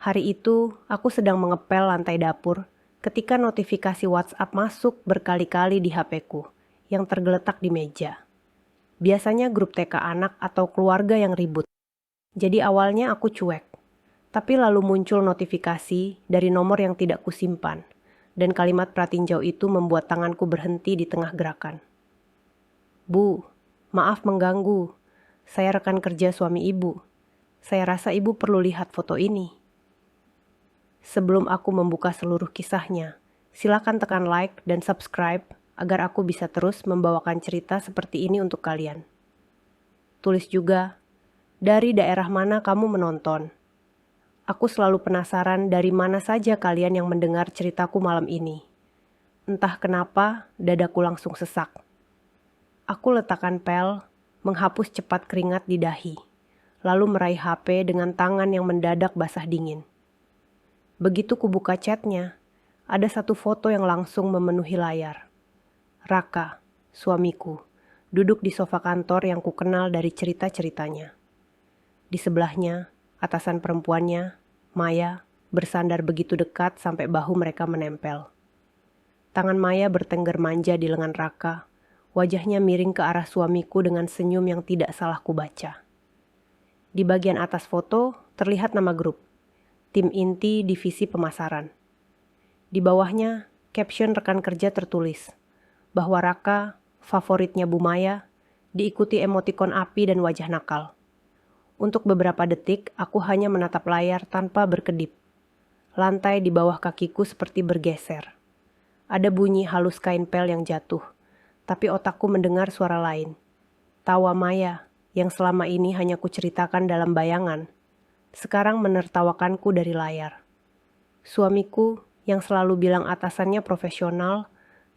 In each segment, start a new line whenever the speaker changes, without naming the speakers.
Hari itu, aku sedang mengepel lantai dapur ketika notifikasi WhatsApp masuk berkali-kali di HP-ku yang tergeletak di meja. Biasanya grup TK anak atau keluarga yang ribut. Jadi awalnya aku cuek, tapi lalu muncul notifikasi dari nomor yang tidak kusimpan, dan kalimat pratinjau itu membuat tanganku berhenti di tengah gerakan. Bu, maaf mengganggu. Saya rekan kerja suami ibu. Saya rasa ibu perlu lihat foto ini. Sebelum aku membuka seluruh kisahnya, silakan tekan like dan subscribe agar aku bisa terus membawakan cerita seperti ini untuk kalian. Tulis juga, dari daerah mana kamu menonton? Aku selalu penasaran dari mana saja kalian yang mendengar ceritaku malam ini. Entah kenapa, dadaku langsung sesak. Aku letakkan pel, menghapus cepat keringat di dahi, lalu meraih HP dengan tangan yang mendadak basah dingin. Begitu kubuka chatnya, ada satu foto yang langsung memenuhi layar. Raka, suamiku, duduk di sofa kantor yang kukenal dari cerita-ceritanya. Di sebelahnya, atasan perempuannya, Maya, bersandar begitu dekat sampai bahu mereka menempel. Tangan Maya bertengger manja di lengan Raka, wajahnya miring ke arah suamiku dengan senyum yang tidak salah kubaca. Di bagian atas foto terlihat nama grup, Tim Inti Divisi Pemasaran. Di bawahnya, caption rekan kerja tertulis, bahwa Raka, favoritnya Bu Maya, diikuti emotikon api dan wajah nakal. Untuk beberapa detik, aku hanya menatap layar tanpa berkedip. Lantai di bawah kakiku seperti bergeser. Ada bunyi halus kain pel yang jatuh, tapi otakku mendengar suara lain. Tawa Maya, yang selama ini hanya kuceritakan dalam bayangan, sekarang menertawakanku dari layar. Suamiku, yang selalu bilang atasannya profesional,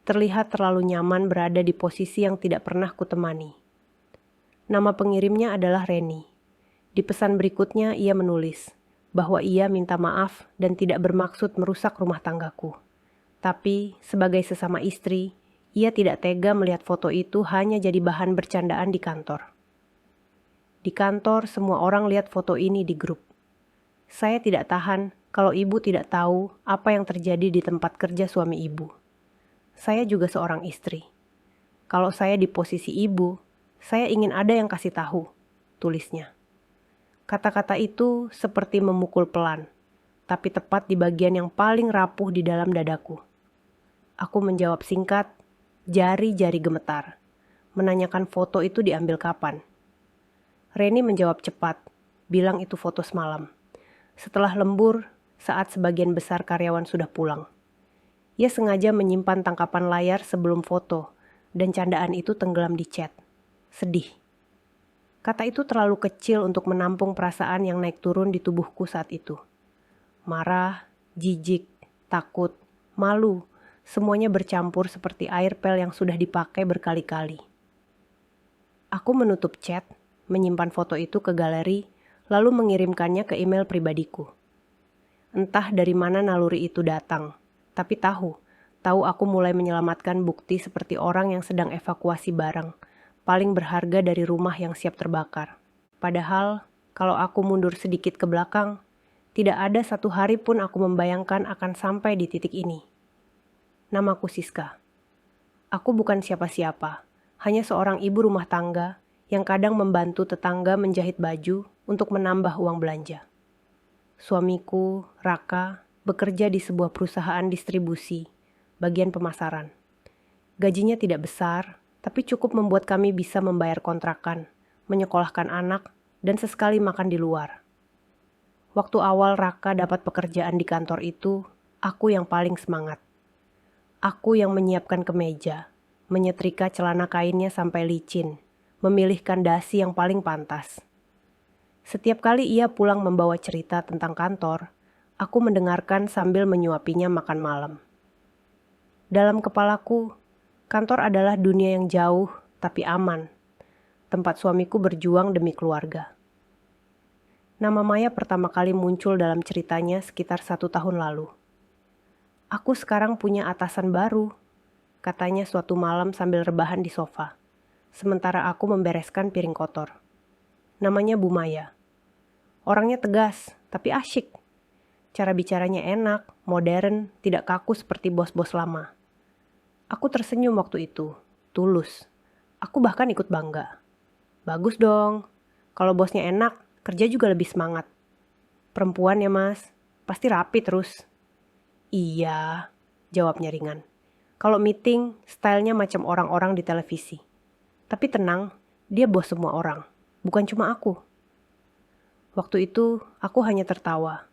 terlihat terlalu nyaman berada di posisi yang tidak pernah kutemani. Nama pengirimnya adalah Reni. Di pesan berikutnya ia menulis bahwa ia minta maaf dan tidak bermaksud merusak rumah tanggaku. Tapi sebagai sesama istri, ia tidak tega melihat foto itu hanya jadi bahan bercandaan di kantor. Di kantor semua orang lihat foto ini di grup. Saya tidak tahan kalau ibu tidak tahu apa yang terjadi di tempat kerja suami ibu. Saya juga seorang istri. Kalau saya di posisi ibu, saya ingin ada yang kasih tahu, tulisnya. Kata-kata itu seperti memukul pelan, tapi tepat di bagian yang paling rapuh di dalam dadaku. Aku menjawab singkat, jari-jari gemetar, menanyakan foto itu diambil kapan. Reni menjawab cepat, bilang itu foto semalam. Setelah lembur, saat sebagian besar karyawan sudah pulang. Ia sengaja menyimpan tangkapan layar sebelum foto, dan candaan itu tenggelam di chat. Sedih. Kata itu terlalu kecil untuk menampung perasaan yang naik turun di tubuhku saat itu. Marah, jijik, takut, malu, semuanya bercampur seperti air pel yang sudah dipakai berkali-kali. Aku menutup chat, menyimpan foto itu ke galeri, lalu mengirimkannya ke email pribadiku. Entah dari mana naluri itu datang, tapi tahu aku mulai menyelamatkan bukti seperti orang yang sedang evakuasi barang, paling berharga dari rumah yang siap terbakar. Padahal, kalau aku mundur sedikit ke belakang, tidak ada satu hari pun aku membayangkan akan sampai di titik ini. Namaku Siska. Aku bukan siapa-siapa, hanya seorang ibu rumah tangga yang kadang membantu tetangga menjahit baju untuk menambah uang belanja. Suamiku, Raka, bekerja di sebuah perusahaan distribusi, bagian pemasaran. Gajinya tidak besar, tapi cukup membuat kami bisa membayar kontrakan, menyekolahkan anak, dan sesekali makan di luar. Waktu awal Raka dapat pekerjaan di kantor itu, aku yang paling semangat. Aku yang menyiapkan kemeja, menyetrika celana kainnya sampai licin, memilihkan dasi yang paling pantas. Setiap kali ia pulang membawa cerita tentang kantor, aku mendengarkan sambil menyuapinya makan malam. Dalam kepalaku, kantor adalah dunia yang jauh tapi aman, tempat suamiku berjuang demi keluarga. Nama Maya pertama kali muncul dalam ceritanya sekitar 1 tahun lalu. Aku sekarang punya atasan baru, katanya suatu malam sambil rebahan di sofa, sementara aku membereskan piring kotor. Namanya Bu Maya. Orangnya tegas, tapi asyik. Cara bicaranya enak, modern, tidak kaku seperti bos-bos lama. Aku tersenyum waktu itu, tulus. Aku bahkan ikut bangga. Bagus dong, kalau bosnya enak, kerja juga lebih semangat. Perempuan ya mas, pasti rapi terus. Iya, jawabnya ringan. Kalau meeting, stylenya macam orang-orang di televisi. Tapi tenang, dia bos semua orang, bukan cuma aku. Waktu itu, aku hanya tertawa.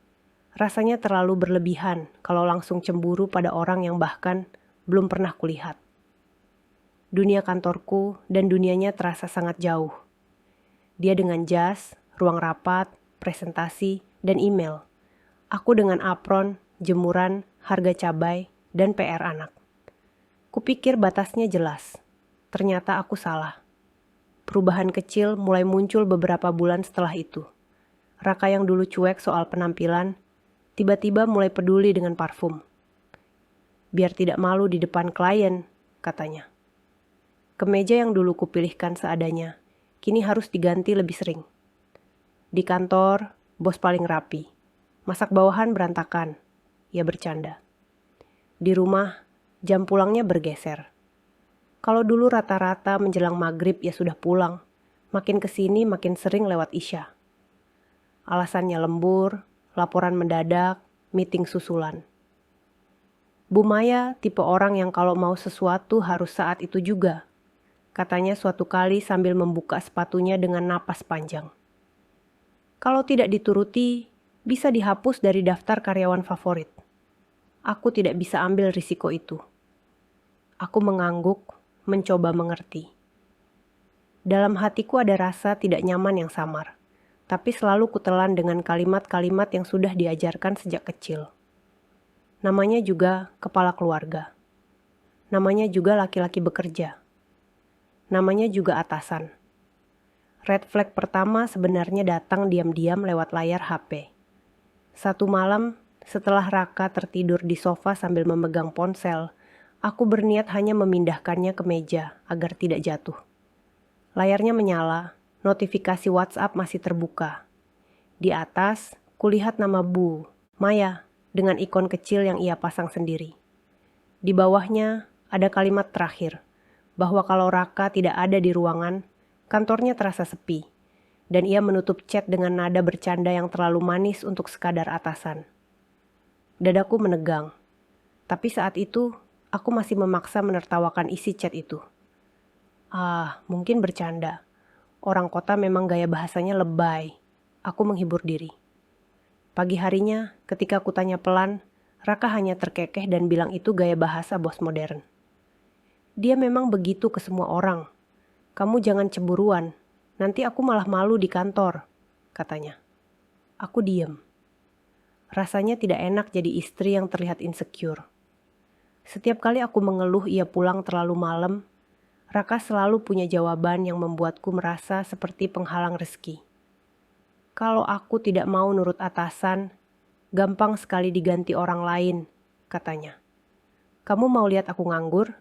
Rasanya terlalu berlebihan kalau langsung cemburu pada orang yang bahkan belum pernah kulihat. Dunia kantorku dan dunianya terasa sangat jauh. Dia dengan jas, ruang rapat, presentasi, dan email. Aku dengan apron, jemuran, harga cabai, dan PR anak. Kupikir batasnya jelas. Ternyata aku salah. Perubahan kecil mulai muncul beberapa bulan setelah itu. Raka yang dulu cuek soal penampilan, tiba-tiba mulai peduli dengan parfum. Biar tidak malu di depan klien, katanya. Kemeja yang dulu kupilihkan seadanya, kini harus diganti lebih sering. Di kantor, bos paling rapi. Masak bawahan berantakan, ia bercanda. Di rumah, jam pulangnya bergeser. Kalau dulu rata-rata menjelang maghrib ya sudah pulang, makin kesini makin sering lewat isya. Alasannya lembur, laporan mendadak, meeting susulan. Bu Maya tipe orang yang kalau mau sesuatu harus saat itu juga, katanya suatu kali sambil membuka sepatunya dengan napas panjang. Kalau tidak dituruti, bisa dihapus dari daftar karyawan favorit. Aku tidak bisa ambil risiko itu. Aku mengangguk, mencoba mengerti. Dalam hatiku ada rasa tidak nyaman yang samar, tapi selalu kutelan dengan kalimat-kalimat yang sudah diajarkan sejak kecil. Namanya juga kepala keluarga. Namanya juga laki-laki bekerja. Namanya juga atasan. Red flag pertama sebenarnya datang diam-diam lewat layar HP. Satu malam, setelah Raka tertidur di sofa sambil memegang ponsel, aku berniat hanya memindahkannya ke meja agar tidak jatuh. Layarnya menyala, notifikasi WhatsApp masih terbuka. Di atas, kulihat nama Bu Maya dengan ikon kecil yang ia pasang sendiri. Di bawahnya ada kalimat terakhir, bahwa kalau Raka tidak ada di ruangan, kantornya terasa sepi, dan ia menutup chat dengan nada bercanda yang terlalu manis untuk sekadar atasan. Dadaku menegang, tapi saat itu aku masih memaksa menertawakan isi chat itu. Mungkin bercanda. Orang kota memang gaya bahasanya lebay. Aku menghibur diri. Pagi harinya, ketika aku tanya pelan, Raka hanya terkekeh dan bilang itu gaya bahasa bos modern. Dia memang begitu ke semua orang. Kamu jangan cemburuan, nanti aku malah malu di kantor, katanya. Aku diam. Rasanya tidak enak jadi istri yang terlihat insecure. Setiap kali aku mengeluh ia pulang terlalu malam, Raka selalu punya jawaban yang membuatku merasa seperti penghalang rezeki. Kalau aku tidak mau nurut atasan, gampang sekali diganti orang lain, katanya. Kamu mau lihat aku nganggur?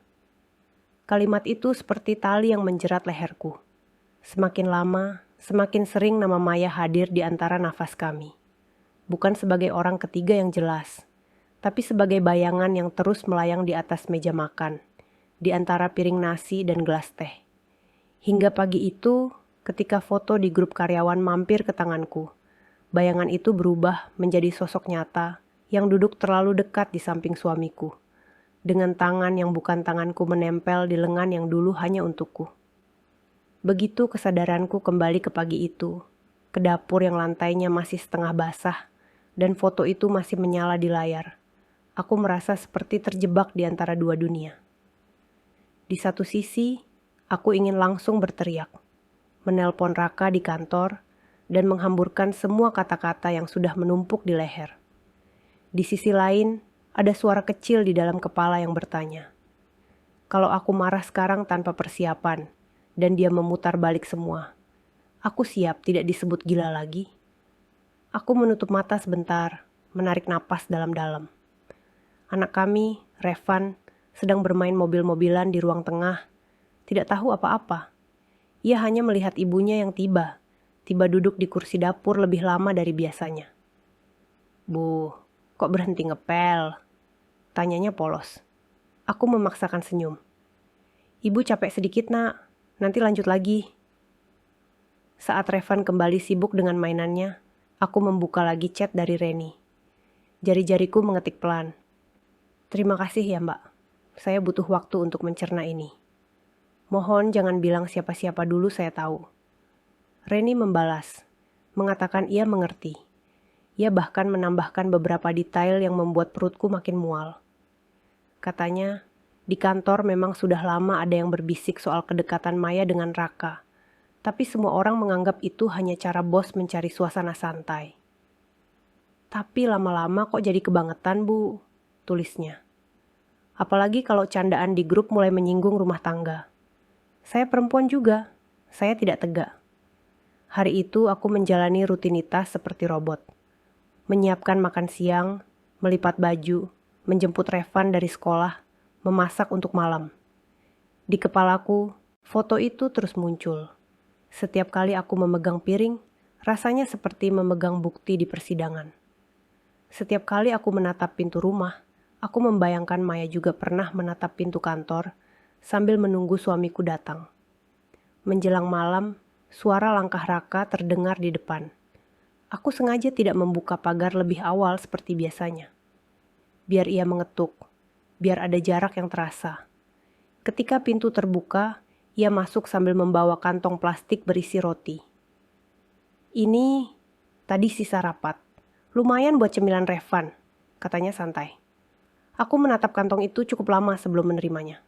Kalimat itu seperti tali yang menjerat leherku. Semakin lama, semakin sering nama Maya hadir di antara nafas kami. Bukan sebagai orang ketiga yang jelas, tapi sebagai bayangan yang terus melayang di atas meja makan, di antara piring nasi dan gelas teh. Hingga pagi itu, ketika foto di grup karyawan mampir ke tanganku, bayangan itu berubah menjadi sosok nyata yang duduk terlalu dekat di samping suamiku, dengan tangan yang bukan tanganku menempel di lengan yang dulu hanya untukku. Begitu kesadaranku kembali ke pagi itu, ke dapur yang lantainya masih setengah basah, dan foto itu masih menyala di layar. Aku merasa seperti terjebak di antara dua dunia. Di satu sisi, aku ingin langsung berteriak, menelpon Raka di kantor, dan menghamburkan semua kata-kata yang sudah menumpuk di leher. Di sisi lain, ada suara kecil di dalam kepala yang bertanya, kalau aku marah sekarang tanpa persiapan, dan dia memutar balik semua, aku siap tidak disebut gila lagi. Aku menutup mata sebentar, menarik napas dalam-dalam. Anak kami, Revan, sedang bermain mobil-mobilan di ruang tengah, tidak tahu apa-apa. Ia hanya melihat ibunya yang tiba duduk di kursi dapur lebih lama dari biasanya. Bu, Kok berhenti ngepel? Tanyanya polos. Aku memaksakan senyum. Ibu capek sedikit nak, nanti lanjut lagi. Saat Revan kembali sibuk dengan mainannya, aku membuka lagi chat dari Reni. Jari-jariku mengetik pelan. Terima kasih ya mbak, saya butuh waktu untuk mencerna ini. Mohon jangan bilang siapa-siapa dulu, saya tahu. Reni membalas, mengatakan ia mengerti. Ia bahkan menambahkan beberapa detail yang membuat perutku makin mual. Katanya, di kantor memang sudah lama ada yang berbisik soal kedekatan Maya dengan Raka. Tapi semua orang menganggap itu hanya cara bos mencari suasana santai. Tapi lama-lama kok jadi kebangetan bu, tulisnya. Apalagi kalau candaan di grup mulai menyinggung rumah tangga. Saya perempuan juga, saya tidak tega. Hari itu aku menjalani rutinitas seperti robot. Menyiapkan makan siang, melipat baju, menjemput Revan dari sekolah, memasak untuk malam. Di kepalaku, foto itu terus muncul. Setiap kali aku memegang piring, rasanya seperti memegang bukti di persidangan. Setiap kali aku menatap pintu rumah, aku membayangkan Maya juga pernah menatap pintu kantor sambil menunggu suamiku datang. Menjelang malam, suara langkah Raka terdengar di depan. Aku sengaja tidak membuka pagar lebih awal seperti biasanya. Biar ia mengetuk, biar ada jarak yang terasa. Ketika pintu terbuka, ia masuk sambil membawa kantong plastik berisi roti. Ini tadi sisa rapat. Lumayan buat cemilan Revan, katanya santai. Aku menatap kantong itu cukup lama sebelum menerimanya.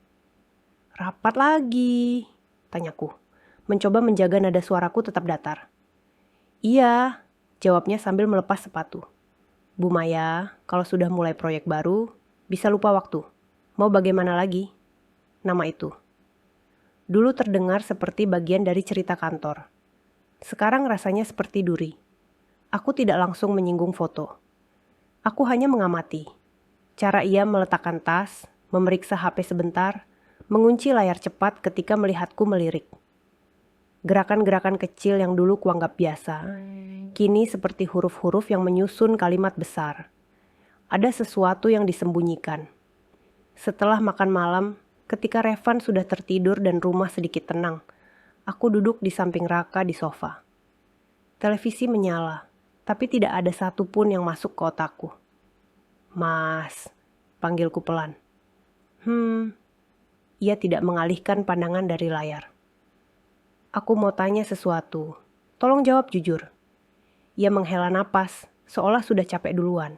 Rapat lagi, tanyaku, mencoba menjaga nada suaraku tetap datar. Iya, jawabnya sambil melepas sepatu. Bu Maya, kalau sudah mulai proyek baru, bisa lupa waktu. Mau bagaimana lagi? Nama itu. Dulu terdengar seperti bagian dari cerita kantor. Sekarang rasanya seperti duri. Aku tidak langsung menyinggung foto. Aku hanya mengamati. Cara ia meletakkan tas, memeriksa HP sebentar, mengunci layar cepat ketika melihatku melirik. Gerakan-gerakan kecil yang dulu kuanggap biasa, kini seperti huruf-huruf yang menyusun kalimat besar. Ada sesuatu yang disembunyikan. Setelah makan malam, ketika Revan sudah tertidur dan rumah sedikit tenang, aku duduk di samping Raka di sofa. Televisi menyala, tapi tidak ada satupun yang masuk ke otakku. Mas, panggilku pelan. Ia tidak mengalihkan pandangan dari layar. Aku mau tanya sesuatu, tolong jawab jujur. Ia menghela napas, seolah sudah capek duluan.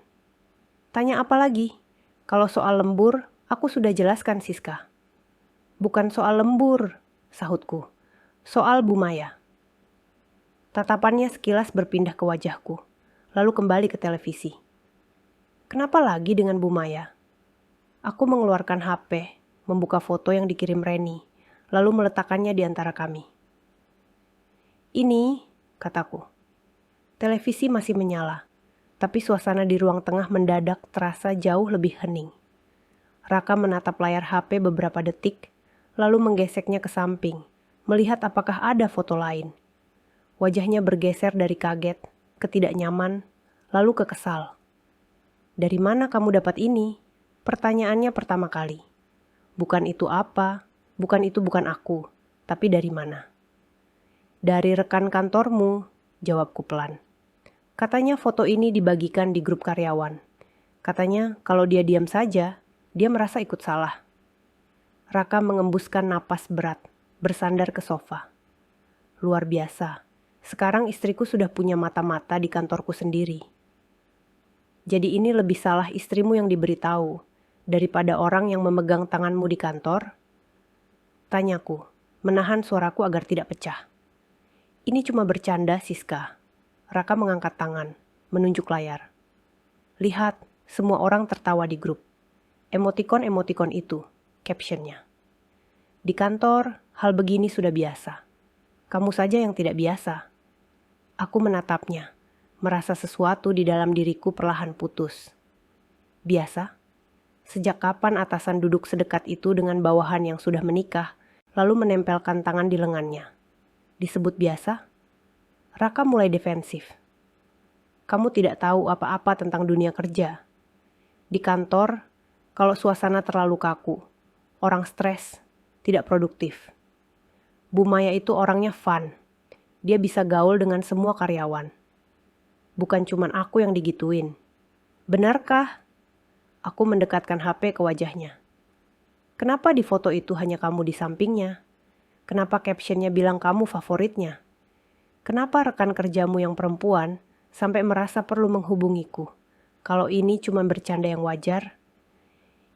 Tanya apa lagi? Kalau soal lembur, aku sudah jelaskan Siska. Bukan soal lembur, sahutku. Soal Bu Maya. Tatapannya sekilas berpindah ke wajahku, lalu kembali ke televisi. Kenapa lagi dengan Bu Maya? Aku mengeluarkan HP, membuka foto yang dikirim Reni, lalu meletakkannya di antara kami. Ini, kataku. Televisi masih menyala, tapi suasana di ruang tengah mendadak terasa jauh lebih hening. Raka menatap layar HP beberapa detik, lalu menggeseknya ke samping, melihat apakah ada foto lain. Wajahnya bergeser dari kaget, ketidaknyaman, lalu ke kesal. Dari mana kamu dapat ini? Pertanyaannya pertama kali. Bukan itu apa, bukan aku, tapi dari mana? Dari rekan kantormu, jawabku pelan. Katanya foto ini dibagikan di grup karyawan. Katanya kalau dia diam saja, dia merasa ikut salah. Raka mengembuskan napas berat, bersandar ke sofa. Luar biasa, sekarang istriku sudah punya mata-mata di kantorku sendiri. Jadi ini lebih salah istrimu yang diberitahu, daripada orang yang memegang tanganmu di kantor? Tanyaku, menahan suaraku agar tidak pecah. Ini cuma bercanda, Siska. Raka mengangkat tangan, menunjuk layar. Lihat, semua orang tertawa di grup. Emotikon-emotikon itu, captionnya. Di kantor, hal begini sudah biasa. Kamu saja yang tidak biasa. Aku menatapnya, merasa sesuatu di dalam diriku perlahan putus. Biasa? Sejak kapan atasan duduk sedekat itu dengan bawahan yang sudah menikah, lalu menempelkan tangan di lengannya? Disebut biasa? Raka mulai defensif. Kamu tidak tahu apa-apa tentang dunia kerja. Di kantor, kalau suasana terlalu kaku, orang stres, tidak produktif. Bu Maya itu orangnya fun. Dia bisa gaul dengan semua karyawan. Bukan cuman aku yang digituin. Benarkah? Aku mendekatkan HP ke wajahnya. Kenapa di foto itu hanya kamu di sampingnya? Kenapa captionnya bilang kamu favoritnya? Kenapa rekan kerjamu yang perempuan sampai merasa perlu menghubungiku? Kalau ini cuma bercanda yang wajar?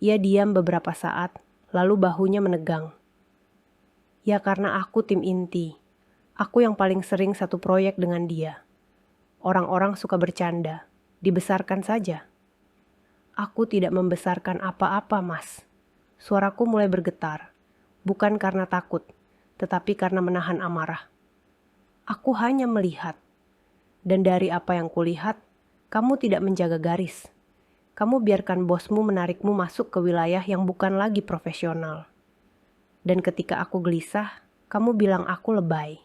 Ia diam beberapa saat, lalu bahunya menegang. Ya karena aku tim inti. Aku yang paling sering satu proyek dengan dia. Orang-orang suka bercanda, dibesarkan saja. Aku tidak membesarkan apa-apa, Mas. Suaraku mulai bergetar, bukan karena takut, tetapi karena menahan amarah. Aku hanya melihat. Dan dari apa yang kulihat, kamu tidak menjaga garis. Kamu biarkan bosmu menarikmu masuk ke wilayah yang bukan lagi profesional. Dan ketika aku gelisah, kamu bilang aku lebay.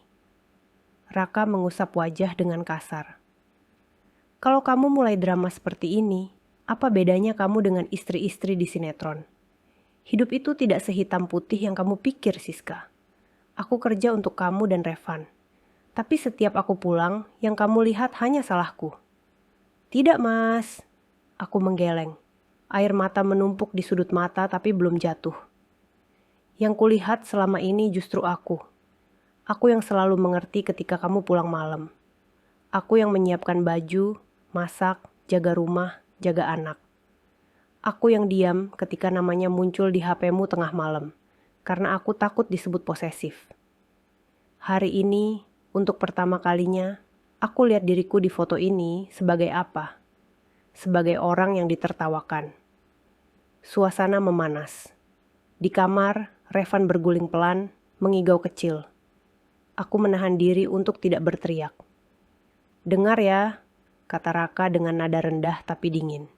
Raka mengusap wajah dengan kasar. Kalau kamu mulai drama seperti ini, apa bedanya kamu dengan istri-istri di sinetron? Hidup itu tidak sehitam putih yang kamu pikir, Siska. Aku kerja untuk kamu dan Revan. Tapi setiap aku pulang, yang kamu lihat hanya salahku. Tidak, Mas. Aku menggeleng. Air mata menumpuk di sudut mata tapi belum jatuh. Yang kulihat selama ini justru aku. Aku yang selalu mengerti ketika kamu pulang malam. Aku yang menyiapkan baju, masak, jaga rumah, jaga anak. Aku yang diam ketika namanya muncul di HP-mu tengah malam, karena aku takut disebut posesif. Hari ini, untuk pertama kalinya, aku lihat diriku di foto ini sebagai apa? Sebagai orang yang ditertawakan. Suasana memanas. Di kamar, Revan berguling pelan, mengigau kecil. Aku menahan diri untuk tidak berteriak. Dengar ya, kata Raka dengan nada rendah tapi dingin.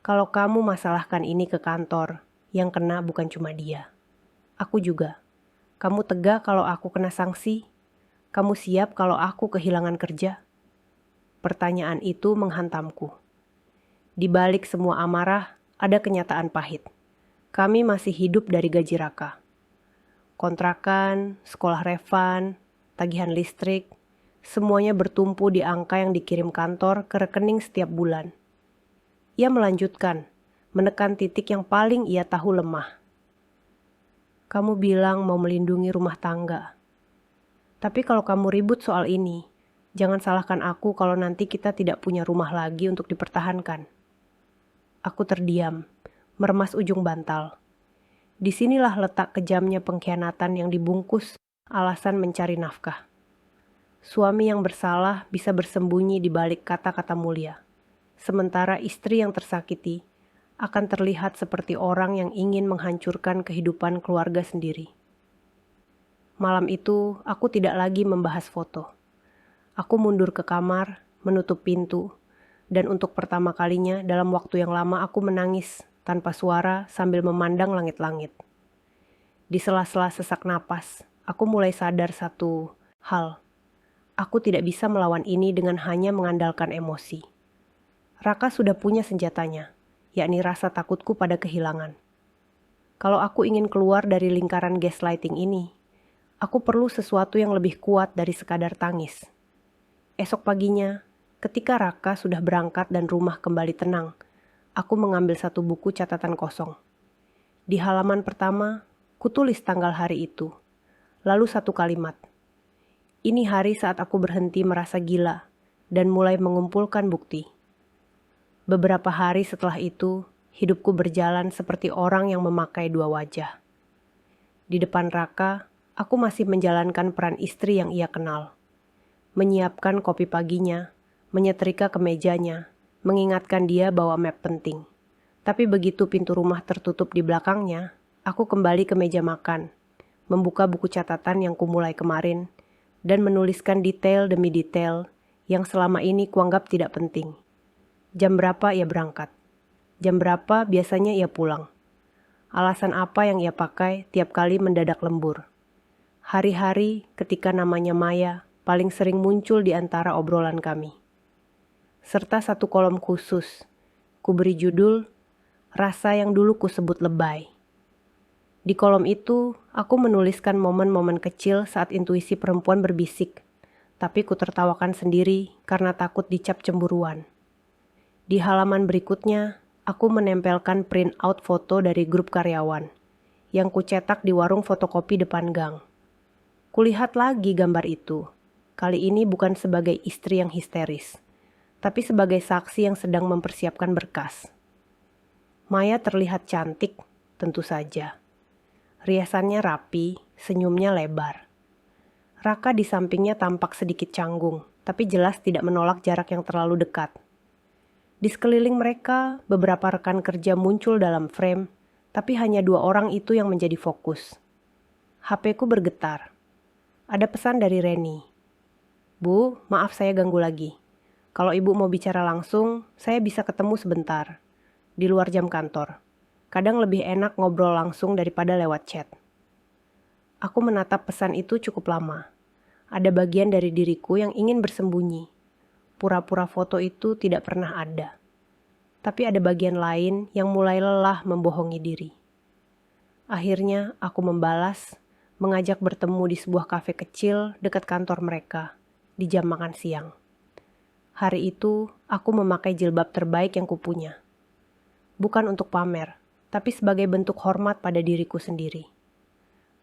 Kalau kamu masalahkan ini ke kantor, yang kena bukan cuma dia. Aku juga. Kamu tega kalau aku kena sanksi? Kamu siap kalau aku kehilangan kerja? Pertanyaan itu menghantamku. Di balik semua amarah, ada kenyataan pahit. Kami masih hidup dari gaji Raka. Kontrakan, sekolah Revan, tagihan listrik, semuanya bertumpu di angka yang dikirim kantor ke rekening setiap bulan. Ia melanjutkan, menekan titik yang paling ia tahu lemah. Kamu bilang mau melindungi rumah tangga. Tapi kalau kamu ribut soal ini, jangan salahkan aku kalau nanti kita tidak punya rumah lagi untuk dipertahankan. Aku terdiam, meremas ujung bantal. Disinilah letak kejamnya pengkhianatan yang dibungkus alasan mencari nafkah. Suami yang bersalah bisa bersembunyi di balik kata-kata mulia, sementara istri yang tersakiti akan terlihat seperti orang yang ingin menghancurkan kehidupan keluarga sendiri. Malam itu, aku tidak lagi membahas foto. Aku mundur ke kamar, menutup pintu, dan untuk pertama kalinya dalam waktu yang lama aku menangis tanpa suara sambil memandang langit-langit. Di sela-sela sesak napas, aku mulai sadar satu hal. Aku tidak bisa melawan ini dengan hanya mengandalkan emosi. Raka sudah punya senjatanya, yakni rasa takutku pada kehilangan. Kalau aku ingin keluar dari lingkaran gaslighting ini, aku perlu sesuatu yang lebih kuat dari sekadar tangis. Esok paginya, ketika Raka sudah berangkat dan rumah kembali tenang, aku mengambil satu buku catatan kosong. Di halaman pertama, kutulis tanggal hari itu, lalu satu kalimat. Ini hari saat aku berhenti merasa gila dan mulai mengumpulkan bukti. Beberapa hari setelah itu, hidupku berjalan seperti orang yang memakai dua wajah. Di depan Raka, aku masih menjalankan peran istri yang ia kenal. Menyiapkan kopi paginya, menyetrika kemejanya, mengingatkan dia bawa map penting. Tapi begitu pintu rumah tertutup di belakangnya, aku kembali ke meja makan, membuka buku catatan yang kumulai kemarin, dan menuliskan detail demi detail yang selama ini kuanggap tidak penting. Jam berapa ia berangkat? Jam berapa biasanya ia pulang? Alasan apa yang ia pakai tiap kali mendadak lembur? Hari-hari ketika namanya Maya paling sering muncul di antara obrolan kami. Serta satu kolom khusus, ku beri judul rasa yang dulu kusebut lebay. Di kolom itu, aku menuliskan momen-momen kecil saat intuisi perempuan berbisik, tapi kutertawakan sendiri karena takut dicap cemburuan. Di halaman berikutnya, aku menempelkan print out foto dari grup karyawan, yang kucetak di warung fotokopi depan gang. Kulihat lagi gambar itu, kali ini bukan sebagai istri yang histeris, tapi sebagai saksi yang sedang mempersiapkan berkas. Maya terlihat cantik, tentu saja. Riasannya rapi, senyumnya lebar. Raka di sampingnya tampak sedikit canggung, tapi jelas tidak menolak jarak yang terlalu dekat. Di sekeliling mereka, beberapa rekan kerja muncul dalam frame, tapi hanya 2 orang itu yang menjadi fokus. HP-ku bergetar. Ada pesan dari Reni. "Bu, maaf saya ganggu lagi. Kalau ibu mau bicara langsung, saya bisa ketemu sebentar. Di luar jam kantor. Kadang lebih enak ngobrol langsung daripada lewat chat." Aku menatap pesan itu cukup lama. Ada bagian dari diriku yang ingin bersembunyi. Pura-pura foto itu tidak pernah ada. Tapi ada bagian lain yang mulai lelah membohongi diri. Akhirnya aku membalas, mengajak bertemu di sebuah kafe kecil dekat kantor mereka, di jam makan siang. Hari itu, aku memakai jilbab terbaik yang kupunya. Bukan untuk pamer, tapi sebagai bentuk hormat pada diriku sendiri.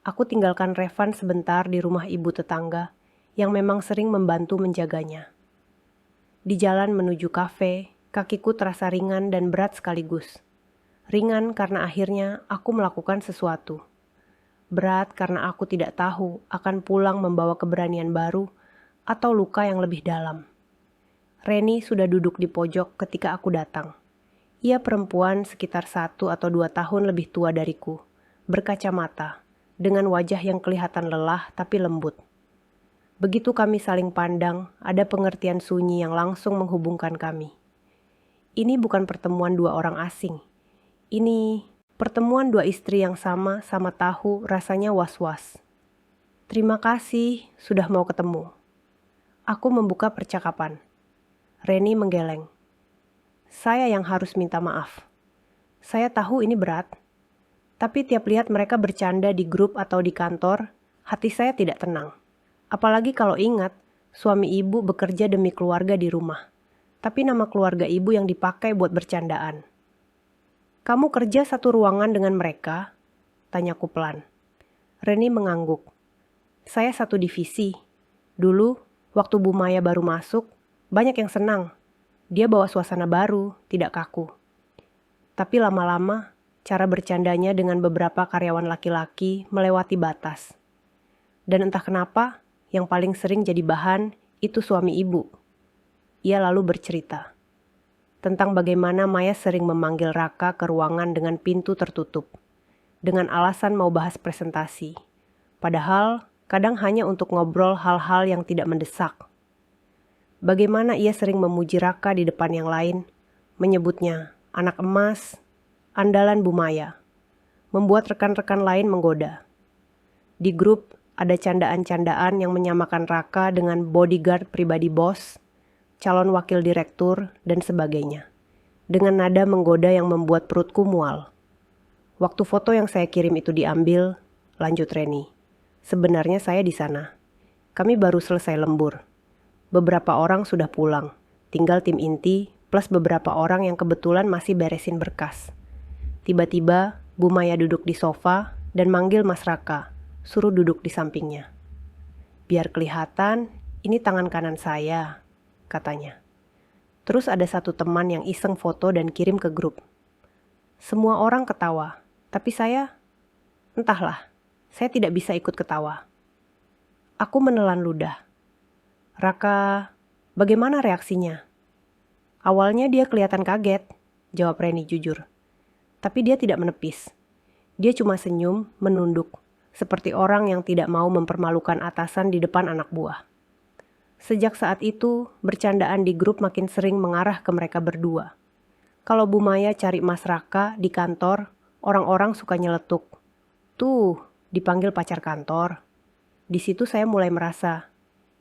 Aku tinggalkan Revan sebentar di rumah ibu tetangga yang memang sering membantu menjaganya. Di jalan menuju kafe, kakiku terasa ringan dan berat sekaligus. Ringan karena akhirnya aku melakukan sesuatu. Berat karena aku tidak tahu akan pulang membawa keberanian baru atau luka yang lebih dalam. Reni sudah duduk di pojok ketika aku datang. Ia perempuan sekitar 1 atau 2 tahun lebih tua dariku, berkacamata, dengan wajah yang kelihatan lelah tapi lembut. Begitu kami saling pandang, ada pengertian sunyi yang langsung menghubungkan kami. Ini bukan pertemuan 2 orang asing. Ini pertemuan 2 istri yang sama-sama tahu rasanya was-was. "Terima kasih sudah mau ketemu." Aku membuka percakapan. Reni menggeleng. "Saya yang harus minta maaf. Saya tahu ini berat. Tapi tiap lihat mereka bercanda di grup atau di kantor, hati saya tidak tenang. Apalagi kalau ingat, suami ibu bekerja demi keluarga di rumah. Tapi nama keluarga ibu yang dipakai buat bercandaan." "Kamu kerja satu ruangan dengan mereka?" tanyaku pelan. Reni mengangguk. "Saya satu divisi. Dulu, waktu Bu Maya baru masuk, banyak yang senang. Dia bawa suasana baru, tidak kaku. Tapi lama-lama, cara bercandanya dengan beberapa karyawan laki-laki melewati batas. Dan entah kenapa, yang paling sering jadi bahan itu suami ibu." Ia lalu bercerita tentang bagaimana Maya sering memanggil Raka ke ruangan dengan pintu tertutup, dengan alasan mau bahas presentasi. Padahal, kadang hanya untuk ngobrol hal-hal yang tidak mendesak. Bagaimana ia sering memuji Raka di depan yang lain, menyebutnya anak emas, andalan Bu Maya, membuat rekan-rekan lain menggoda. Di grup ada candaan-candaan yang menyamakan Raka dengan bodyguard pribadi bos, calon wakil direktur, dan sebagainya, dengan nada menggoda yang membuat perutku mual. Waktu foto yang saya kirim itu diambil, lanjut Reni, sebenarnya saya di sana. Kami baru selesai lembur. Beberapa orang sudah pulang, tinggal tim inti plus beberapa orang yang kebetulan masih beresin berkas. Tiba-tiba Bu Maya duduk di sofa dan manggil Mas Raka, suruh duduk di sampingnya. "Biar kelihatan, ini tangan kanan saya," katanya. Terus ada satu teman yang iseng foto dan kirim ke grup. Semua orang ketawa, tapi saya, entahlah, saya tidak bisa ikut ketawa. Aku menelan ludah. "Raka, bagaimana reaksinya?" "Awalnya dia kelihatan kaget," jawab Reni jujur. Tapi dia tidak menepis. Dia cuma senyum, menunduk, seperti orang yang tidak mau mempermalukan atasan di depan anak buah. Sejak saat itu, bercandaan di grup makin sering mengarah ke mereka berdua. Kalau Bu Maya cari Mas Raka di kantor, orang-orang suka nyeletuk. "Tuh, dipanggil pacar kantor." Di situ saya mulai merasa,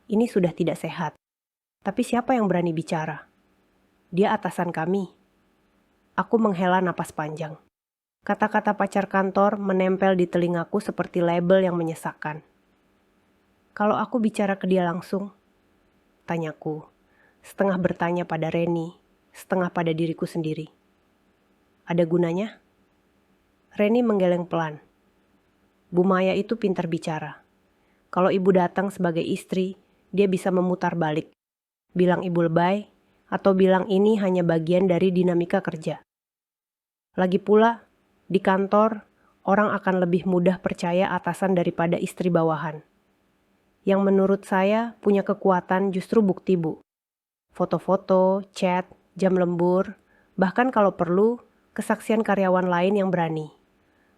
ini sudah tidak sehat. Tapi siapa yang berani bicara? Dia atasan kami. Aku menghela napas panjang. Kata-kata pacar kantor menempel di telingaku seperti label yang menyesakkan. Kalau aku bicara ke dia langsung, tanyaku, setengah bertanya pada Reni, setengah pada diriku sendiri. Ada gunanya? Reni menggeleng pelan. Bu Maya itu pintar bicara. Kalau ibu datang sebagai istri, dia bisa memutar balik. Bilang ibu lebay, atau bilang ini hanya bagian dari dinamika kerja. Lagi pula, di kantor, orang akan lebih mudah percaya atasan daripada istri bawahan. Yang menurut saya punya kekuatan justru bukti, Bu. Foto-foto, chat, jam lembur, bahkan kalau perlu, kesaksian karyawan lain yang berani.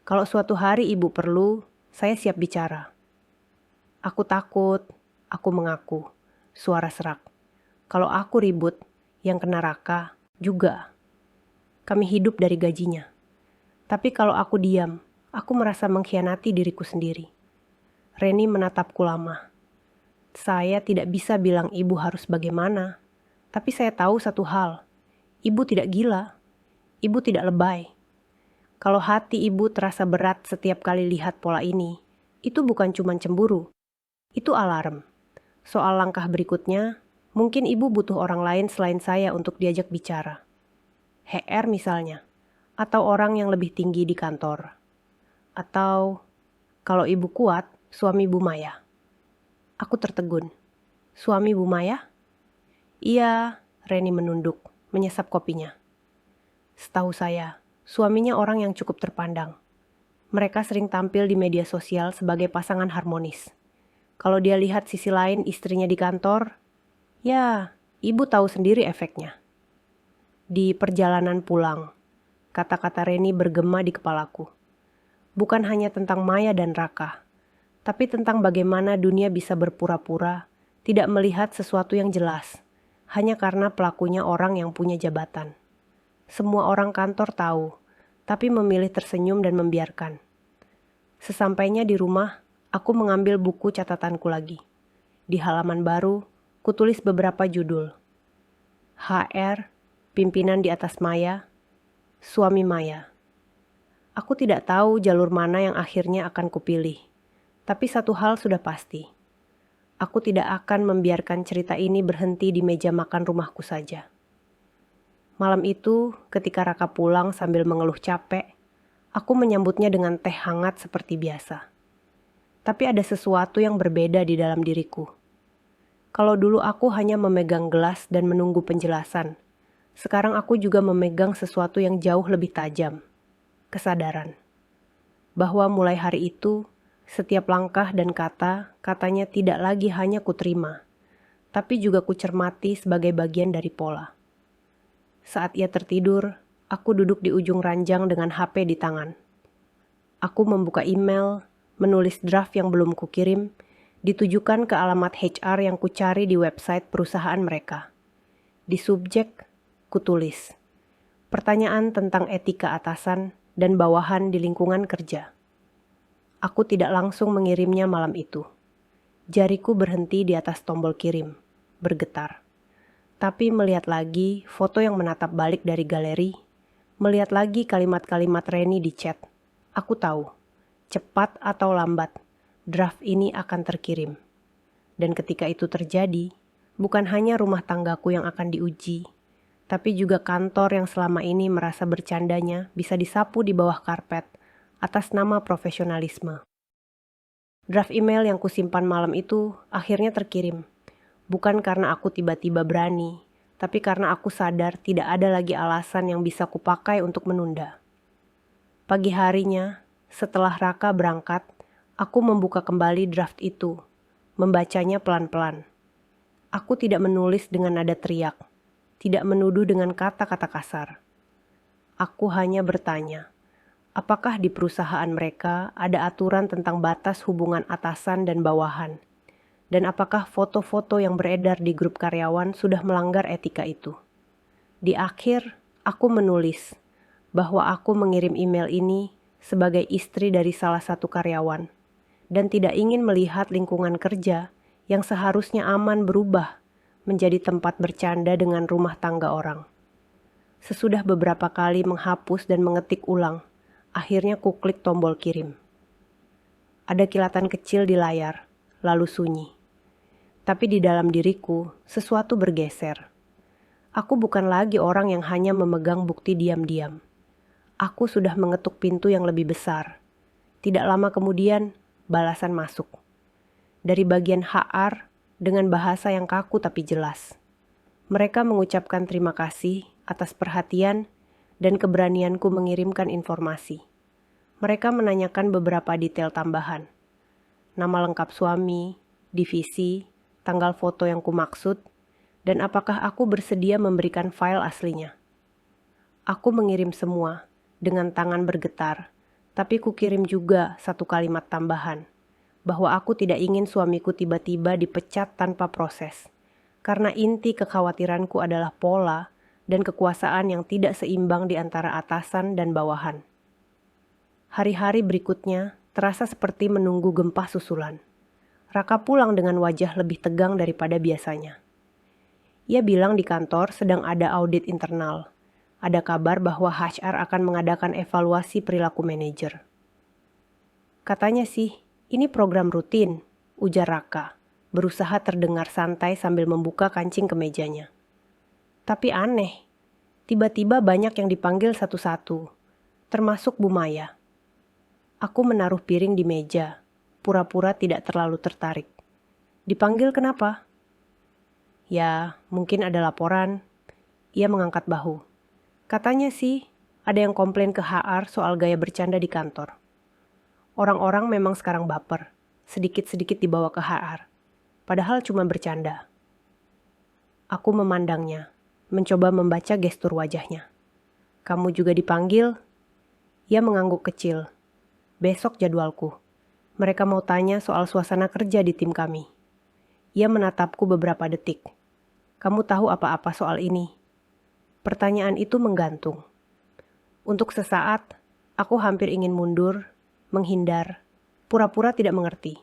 Kalau suatu hari ibu perlu, saya siap bicara. Aku takut, aku mengaku, suara serak. Kalau aku ribut, yang kena Raka juga. Kami hidup dari gajinya. Tapi kalau aku diam, aku merasa mengkhianati diriku sendiri. Reni menatapku lama. Saya tidak bisa bilang ibu harus bagaimana, tapi saya tahu satu hal. Ibu tidak gila. Ibu tidak lebay. Kalau hati ibu terasa berat setiap kali lihat pola ini, itu bukan cuma cemburu. Itu alarm. Soal langkah berikutnya, mungkin ibu butuh orang lain selain saya untuk diajak bicara. HR misalnya, atau orang yang lebih tinggi di kantor. Atau, kalau ibu kuat, suami Bu Maya. Aku tertegun. Suami Bu Maya? Iya, Reni menunduk, menyesap kopinya. Setahu saya, suaminya orang yang cukup terpandang. Mereka sering tampil di media sosial sebagai pasangan harmonis. Kalau dia lihat sisi lain istrinya di kantor, ya, ibu tahu sendiri efeknya. Di perjalanan pulang, kata-kata Reni bergema di kepalaku. Bukan hanya tentang Maya dan Raka, tapi tentang bagaimana dunia bisa berpura-pura, tidak melihat sesuatu yang jelas, hanya karena pelakunya orang yang punya jabatan. Semua orang kantor tahu, tapi memilih tersenyum dan membiarkan. Sesampainya di rumah, aku mengambil buku catatanku lagi. Di halaman baru, kutulis beberapa judul. HR, pimpinan di atas Maya, suami Maya. Aku tidak tahu jalur mana yang akhirnya akan kupilih. Tapi satu hal sudah pasti. Aku tidak akan membiarkan cerita ini berhenti di meja makan rumahku saja. Malam itu, ketika Raka pulang sambil mengeluh capek, aku menyambutnya dengan teh hangat seperti biasa. Tapi ada sesuatu yang berbeda di dalam diriku. Kalau dulu aku hanya memegang gelas dan menunggu penjelasan, sekarang aku juga memegang sesuatu yang jauh lebih tajam. Kesadaran. Bahwa mulai hari itu, setiap langkah dan katanya tidak lagi hanya kuterima, tapi juga kucermati sebagai bagian dari pola. Saat ia tertidur, aku duduk di ujung ranjang dengan HP di tangan. Aku membuka email, menulis draft yang belum kukirim, ditujukan ke alamat HR yang kucari di website perusahaan mereka. Di subjek, kutulis pertanyaan tentang etika atasan dan bawahan di lingkungan kerja. Aku tidak langsung mengirimnya malam itu. Jariku berhenti di atas tombol kirim, bergetar. Tapi melihat lagi foto yang menatap balik dari galeri, melihat lagi kalimat-kalimat Reni di chat, aku tahu, cepat atau lambat, draft ini akan terkirim. Dan ketika itu terjadi, bukan hanya rumah tanggaku yang akan diuji, tapi juga kantor yang selama ini merasa bercandanya bisa disapu di bawah karpet atas nama profesionalisme. Draft email yang kusimpan malam itu akhirnya terkirim. Bukan karena aku tiba-tiba berani, tapi karena aku sadar tidak ada lagi alasan yang bisa kupakai untuk menunda. Pagi harinya, setelah Raka berangkat, aku membuka kembali draft itu, membacanya pelan-pelan. Aku tidak menulis dengan nada teriak, tidak menuduh dengan kata-kata kasar. Aku hanya bertanya, apakah di perusahaan mereka ada aturan tentang batas hubungan atasan dan bawahan? Dan apakah foto-foto yang beredar di grup karyawan sudah melanggar etika itu? Di akhir, aku menulis bahwa aku mengirim email ini sebagai istri dari salah satu karyawan dan tidak ingin melihat lingkungan kerja yang seharusnya aman berubah menjadi tempat bercanda dengan rumah tangga orang. Sesudah beberapa kali menghapus dan mengetik ulang, akhirnya kuklik tombol kirim. Ada kilatan kecil di layar, lalu sunyi. Tapi di dalam diriku, sesuatu bergeser. Aku bukan lagi orang yang hanya memegang bukti diam-diam. Aku sudah mengetuk pintu yang lebih besar. Tidak lama kemudian, balasan masuk. Dari bagian HR, dengan bahasa yang kaku tapi jelas. Mereka mengucapkan terima kasih atas perhatian dan keberanianku mengirimkan informasi. Mereka menanyakan beberapa detail tambahan. Nama lengkap suami, divisi, tanggal foto yang kumaksud, dan apakah aku bersedia memberikan file aslinya. Aku mengirim semua dengan tangan bergetar, tapi kukirim juga satu kalimat tambahan, bahwa aku tidak ingin suamiku tiba-tiba dipecat tanpa proses. Karena inti kekhawatiranku adalah pola dan kekuasaan yang tidak seimbang di antara atasan dan bawahan. Hari-hari berikutnya terasa seperti menunggu gempa susulan. Raka pulang dengan wajah lebih tegang daripada biasanya. Ia bilang di kantor sedang ada audit internal. Ada kabar bahwa HR akan mengadakan evaluasi perilaku manajer. Katanya sih, ini program rutin, ujar Raka, berusaha terdengar santai sambil membuka kancing kemejanya. Tapi aneh, tiba-tiba banyak yang dipanggil satu-satu, termasuk Bu Maya. Aku menaruh piring di meja, pura-pura tidak terlalu tertarik. Dipanggil kenapa? Ya, mungkin ada laporan. Ia mengangkat bahu. Katanya sih, ada yang komplain ke HR soal gaya bercanda di kantor. Orang-orang memang sekarang baper, sedikit-sedikit dibawa ke HR. Padahal cuma bercanda. Aku memandangnya, mencoba membaca gestur wajahnya. Kamu juga dipanggil? Ia mengangguk kecil. Besok jadwalku. Mereka mau tanya soal suasana kerja di tim kami. Ia menatapku beberapa detik. Kamu tahu apa-apa soal ini? Pertanyaan itu menggantung. Untuk sesaat, aku hampir ingin mundur, menghindar, pura-pura tidak mengerti.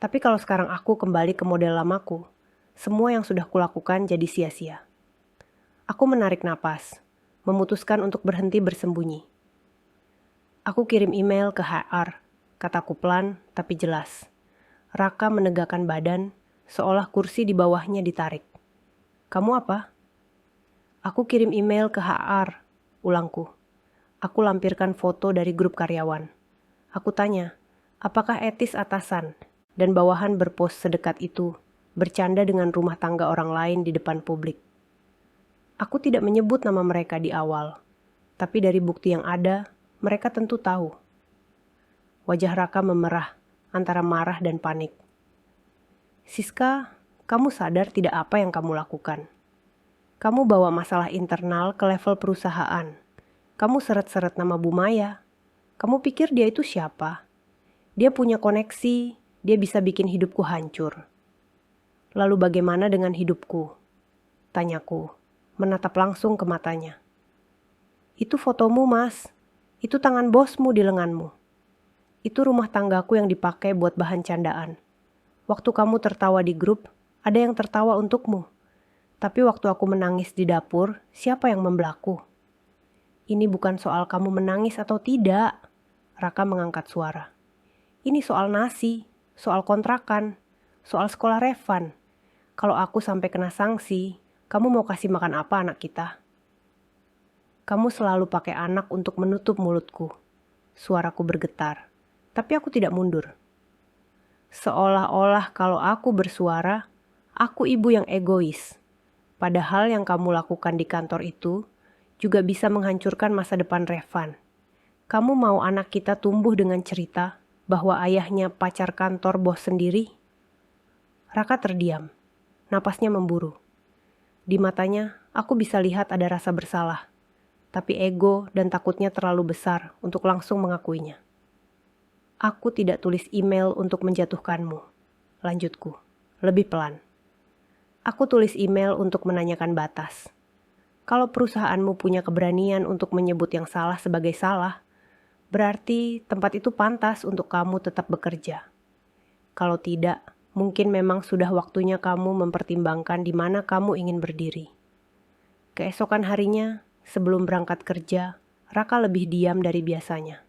Tapi kalau sekarang aku kembali ke model lamaku, semua yang sudah kulakukan jadi sia-sia. Aku menarik napas, memutuskan untuk berhenti bersembunyi. Aku kirim email ke HR, kataku pelan tapi jelas. Raka menegakkan badan, seolah kursi di bawahnya ditarik. Kamu apa? Aku kirim email ke HR, ulangku. Aku lampirkan foto dari grup karyawan. Aku tanya, apakah etis atasan dan bawahan berpos sedekat itu, bercanda dengan rumah tangga orang lain di depan publik. Aku tidak menyebut nama mereka di awal, tapi dari bukti yang ada, mereka tentu tahu. Wajah Raka memerah antara marah dan panik. Siska, kamu sadar tidak apa yang kamu lakukan? Kamu bawa masalah internal ke level perusahaan. Kamu seret-seret nama Bu Maya. Kamu pikir dia itu siapa? Dia punya koneksi. Dia bisa bikin hidupku hancur. Lalu bagaimana dengan hidupku? Tanyaku, menatap langsung ke matanya. Itu fotomu, Mas. Itu tangan bosmu di lenganmu. Itu rumah tanggaku yang dipakai buat bahan candaan. Waktu kamu tertawa di grup, ada yang tertawa untukmu. Tapi waktu aku menangis di dapur, siapa yang membelaku? Ini bukan soal kamu menangis atau tidak. Raka mengangkat suara. Ini soal nasi. Soal kontrakan, soal sekolah Revan. Kalau aku sampai kena sanksi, kamu mau kasih makan apa anak kita? Kamu selalu pakai anak untuk menutup mulutku. Suaraku bergetar, tapi aku tidak mundur. Seolah-olah kalau aku bersuara, aku ibu yang egois. Padahal yang kamu lakukan di kantor itu juga bisa menghancurkan masa depan Revan. Kamu mau anak kita tumbuh dengan cerita bahwa ayahnya pacar kantor bos sendiri? Raka terdiam, napasnya memburu. Di matanya, aku bisa lihat ada rasa bersalah, tapi ego dan takutnya terlalu besar untuk langsung mengakuinya. Aku tidak tulis email untuk menjatuhkanmu, lanjutku, lebih pelan. Aku tulis email untuk menanyakan batas. Kalau perusahaanmu punya keberanian untuk menyebut yang salah sebagai salah, berarti tempat itu pantas untuk kamu tetap bekerja. Kalau tidak, mungkin memang sudah waktunya kamu mempertimbangkan di mana kamu ingin berdiri. Keesokan harinya, Sebelum berangkat kerja, Raka lebih diam dari biasanya.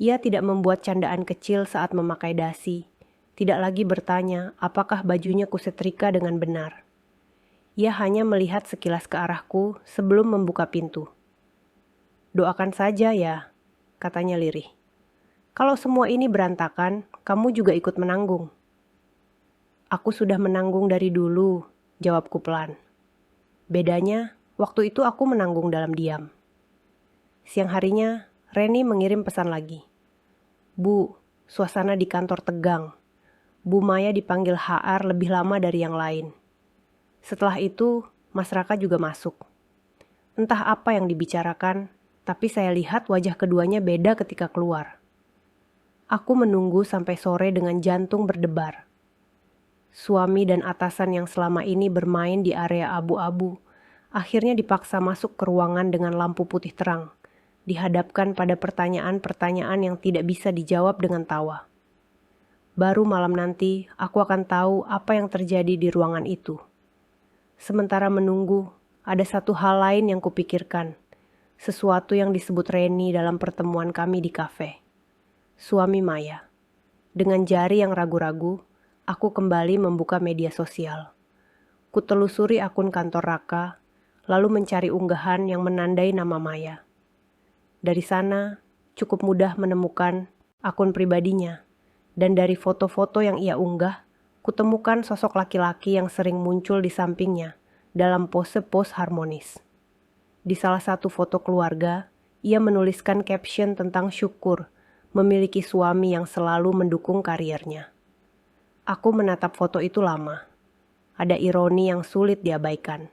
Ia tidak membuat candaan kecil saat memakai dasi, tidak lagi bertanya apakah bajunya kusetrika dengan benar. Ia hanya melihat sekilas ke arahku sebelum membuka pintu. "Doakan saja ya," katanya lirih. "Kalau semua ini berantakan, kamu juga ikut menanggung." "Aku sudah menanggung dari dulu," jawabku pelan. Bedanya, waktu itu aku menanggung dalam diam. Siang harinya, Reni mengirim pesan lagi. "Bu, suasana di kantor tegang. Bu Maya dipanggil HR lebih lama dari yang lain." Setelah itu, Mas Raka juga masuk. Entah apa yang dibicarakan, tapi saya lihat wajah keduanya beda ketika keluar. Aku menunggu sampai sore dengan jantung berdebar. Suami dan atasan yang selama ini bermain di area abu-abu, akhirnya dipaksa masuk ke ruangan dengan lampu putih terang, dihadapkan pada pertanyaan-pertanyaan yang tidak bisa dijawab dengan tawa. Baru malam nanti, aku akan tahu apa yang terjadi di ruangan itu. Sementara menunggu, ada satu hal lain yang kupikirkan. Sesuatu yang disebut Reni dalam pertemuan kami di kafe. Suami Maya. Dengan jari yang ragu-ragu, aku kembali membuka media sosial. Kutelusuri akun kantor Raka, lalu mencari unggahan yang menandai nama Maya. Dari sana, cukup mudah menemukan akun pribadinya. Dan dari foto-foto yang ia unggah, kutemukan sosok laki-laki yang sering muncul di sampingnya dalam pose-pose harmonis. Di salah satu foto keluarga, ia menuliskan caption tentang syukur memiliki suami yang selalu mendukung karirnya. Aku menatap foto itu lama. Ada ironi yang sulit diabaikan.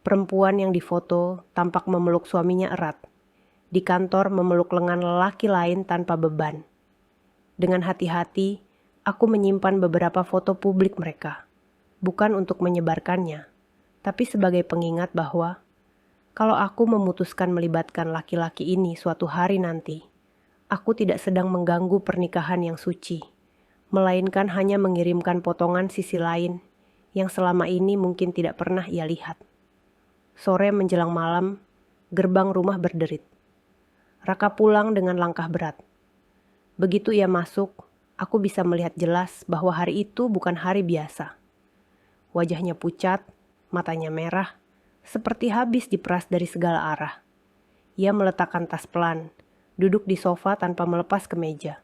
Perempuan yang difoto tampak memeluk suaminya erat. Di kantor memeluk lengan lelaki lain tanpa beban. Dengan hati-hati, aku menyimpan beberapa foto publik mereka. Bukan untuk menyebarkannya, tapi sebagai pengingat bahwa kalau aku memutuskan melibatkan laki-laki ini suatu hari nanti, aku tidak sedang mengganggu pernikahan yang suci, melainkan hanya mengirimkan potongan sisi lain yang selama ini mungkin tidak pernah ia lihat. Sore menjelang malam, gerbang rumah berderit. Raka pulang dengan langkah berat. Begitu ia masuk, aku bisa melihat jelas bahwa hari itu bukan hari biasa. Wajahnya pucat, matanya merah, seperti habis diperas dari segala arah. Ia meletakkan tas pelan, duduk di sofa tanpa melepas kemeja.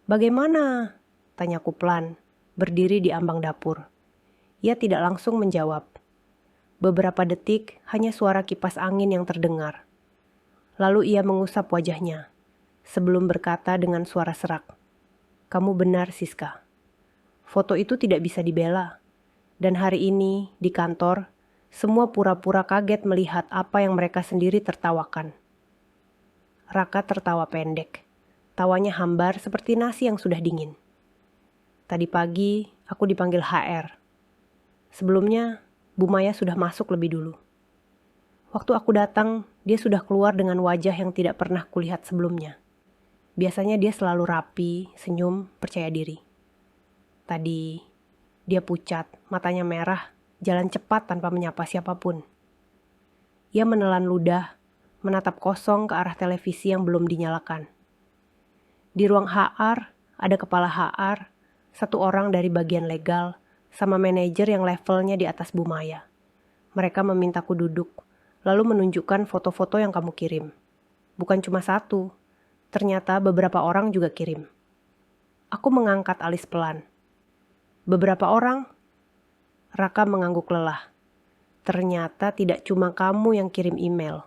"Bagaimana?" tanyaku pelan, berdiri di ambang dapur. Ia tidak langsung menjawab. Beberapa detik hanya suara kipas angin yang terdengar. Lalu ia mengusap wajahnya, sebelum berkata dengan suara serak, "Kamu benar, Siska. Foto itu tidak bisa dibela. Dan hari ini, di kantor, semua pura-pura kaget melihat apa yang mereka sendiri tertawakan." Raka tertawa pendek. Tawanya hambar seperti nasi yang sudah dingin. "Tadi pagi, aku dipanggil HR. Sebelumnya, Bu Maya sudah masuk lebih dulu. Waktu aku datang, dia sudah keluar dengan wajah yang tidak pernah kulihat sebelumnya. Biasanya dia selalu rapi, senyum, percaya diri. Tadi, dia pucat, matanya merah, jalan cepat tanpa menyapa siapapun. Ia menelan ludah, menatap kosong ke arah televisi yang belum dinyalakan. Di ruang HR, ada kepala HR, satu orang dari bagian legal, sama manajer yang levelnya di atas Bu Maya. Mereka memintaku duduk, lalu menunjukkan foto-foto yang kamu kirim. Bukan cuma satu, ternyata beberapa orang juga kirim. Aku mengangkat alis pelan. "Beberapa orang?" Raka mengangguk lelah. "Ternyata tidak cuma kamu yang kirim email.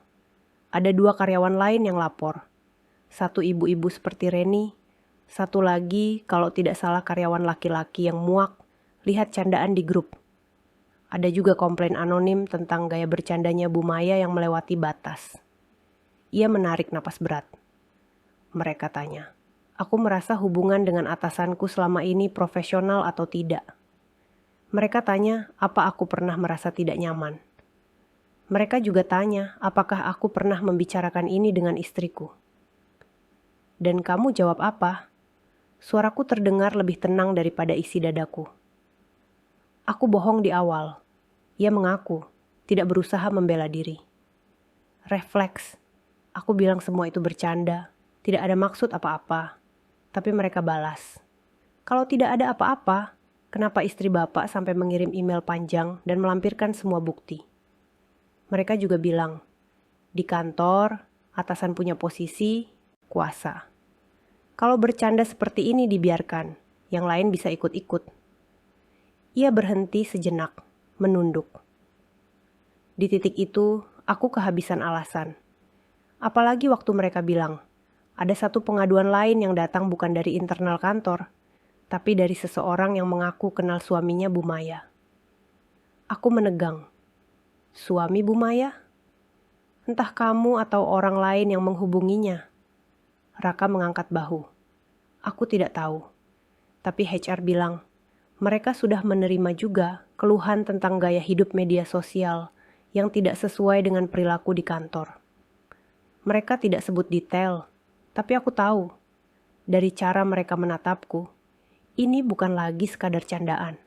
Ada 2 karyawan lain yang lapor. Satu ibu-ibu seperti Reni, satu lagi kalau tidak salah karyawan laki-laki yang muak lihat candaan di grup. Ada juga komplain anonim tentang gaya bercandanya Bu Maya yang melewati batas." Ia menarik napas berat. "Mereka tanya, aku merasa hubungan dengan atasanku selama ini profesional atau tidak. Mereka tanya apa aku pernah merasa tidak nyaman. Mereka juga tanya apakah aku pernah membicarakan ini dengan istriku." "Dan kamu jawab apa?" Suaraku terdengar lebih tenang daripada isi dadaku. "Aku bohong di awal." Ia mengaku, tidak berusaha membela diri. Refleks. Aku bilang semua itu bercanda, tidak ada maksud apa-apa. Tapi mereka balas, kalau tidak ada apa-apa, kenapa istri Bapak sampai mengirim email panjang dan melampirkan semua bukti? Mereka juga bilang, di kantor, atasan punya posisi, kuasa. Kalau bercanda seperti ini dibiarkan, yang lain bisa ikut-ikut. Ia berhenti sejenak, menunduk. Di titik itu, aku kehabisan alasan. Apalagi waktu mereka bilang, ada satu pengaduan lain yang datang bukan dari internal kantor, tapi dari seseorang yang mengaku kenal suaminya Bu Maya. Aku menegang. Suami Bu Maya? Entah kamu atau orang lain yang menghubunginya. Raka mengangkat bahu. Aku tidak tahu. Tapi HR bilang, mereka sudah menerima juga keluhan tentang gaya hidup media sosial yang tidak sesuai dengan perilaku di kantor. Mereka tidak sebut detail, tapi aku tahu. Dari cara mereka menatapku, ini bukan lagi sekadar candaan.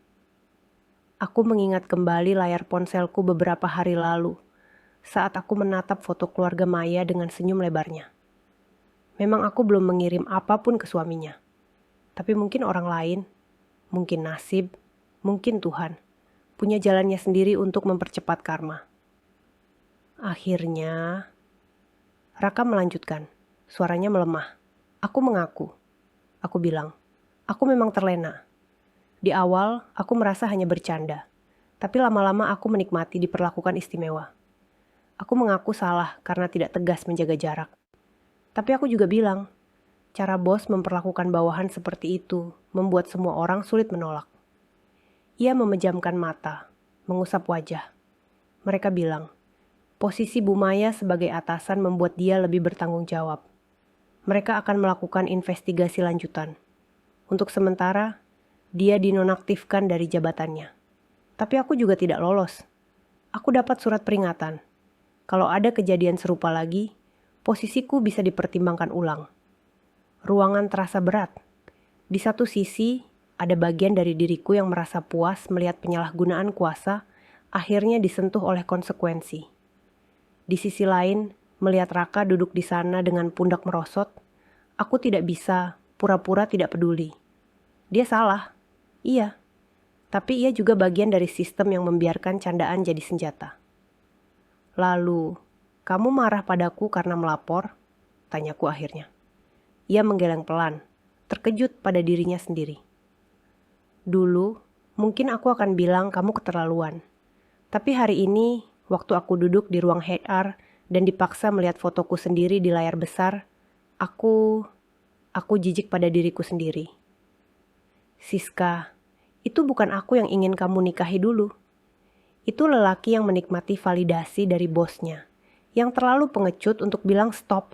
Aku mengingat kembali layar ponselku beberapa hari lalu, saat aku menatap foto keluarga Maya dengan senyum lebarnya. Memang aku belum mengirim apapun ke suaminya. Tapi mungkin orang lain, mungkin nasib, mungkin Tuhan, punya jalannya sendiri untuk mempercepat karma. Akhirnya, Raka melanjutkan, suaranya melemah. Aku mengaku. Aku bilang, aku memang terlena. Di awal, aku merasa hanya bercanda. Tapi lama-lama aku menikmati diperlakukan istimewa. Aku mengaku salah karena tidak tegas menjaga jarak. Tapi aku juga bilang, cara bos memperlakukan bawahan seperti itu membuat semua orang sulit menolak. Ia memejamkan mata, mengusap wajah. Mereka bilang, posisi Bu Maya sebagai atasan membuat dia lebih bertanggung jawab. Mereka akan melakukan investigasi lanjutan. Untuk sementara, dia dinonaktifkan dari jabatannya. Tapi aku juga tidak lolos. Aku dapat surat peringatan. Kalau ada kejadian serupa lagi, posisiku bisa dipertimbangkan ulang. Ruangan terasa berat. Di satu sisi, ada bagian dari diriku yang merasa puas melihat penyalahgunaan kuasa akhirnya disentuh oleh konsekuensi. Di sisi lain, melihat Raka duduk di sana dengan pundak merosot, aku tidak bisa pura-pura tidak peduli. Dia salah. Iya, tapi ia juga bagian dari sistem yang membiarkan candaan jadi senjata. Lalu, kamu marah padaku karena melapor? Tanyaku akhirnya. Ia menggeleng pelan, terkejut pada dirinya sendiri. Dulu, mungkin aku akan bilang kamu keterlaluan. Tapi hari ini, waktu aku duduk di ruang HR dan dipaksa melihat fotoku sendiri di layar besar, aku jijik pada diriku sendiri. Siska, itu bukan aku yang ingin kamu nikahi dulu. Itu lelaki yang menikmati validasi dari bosnya, yang terlalu pengecut untuk bilang stop.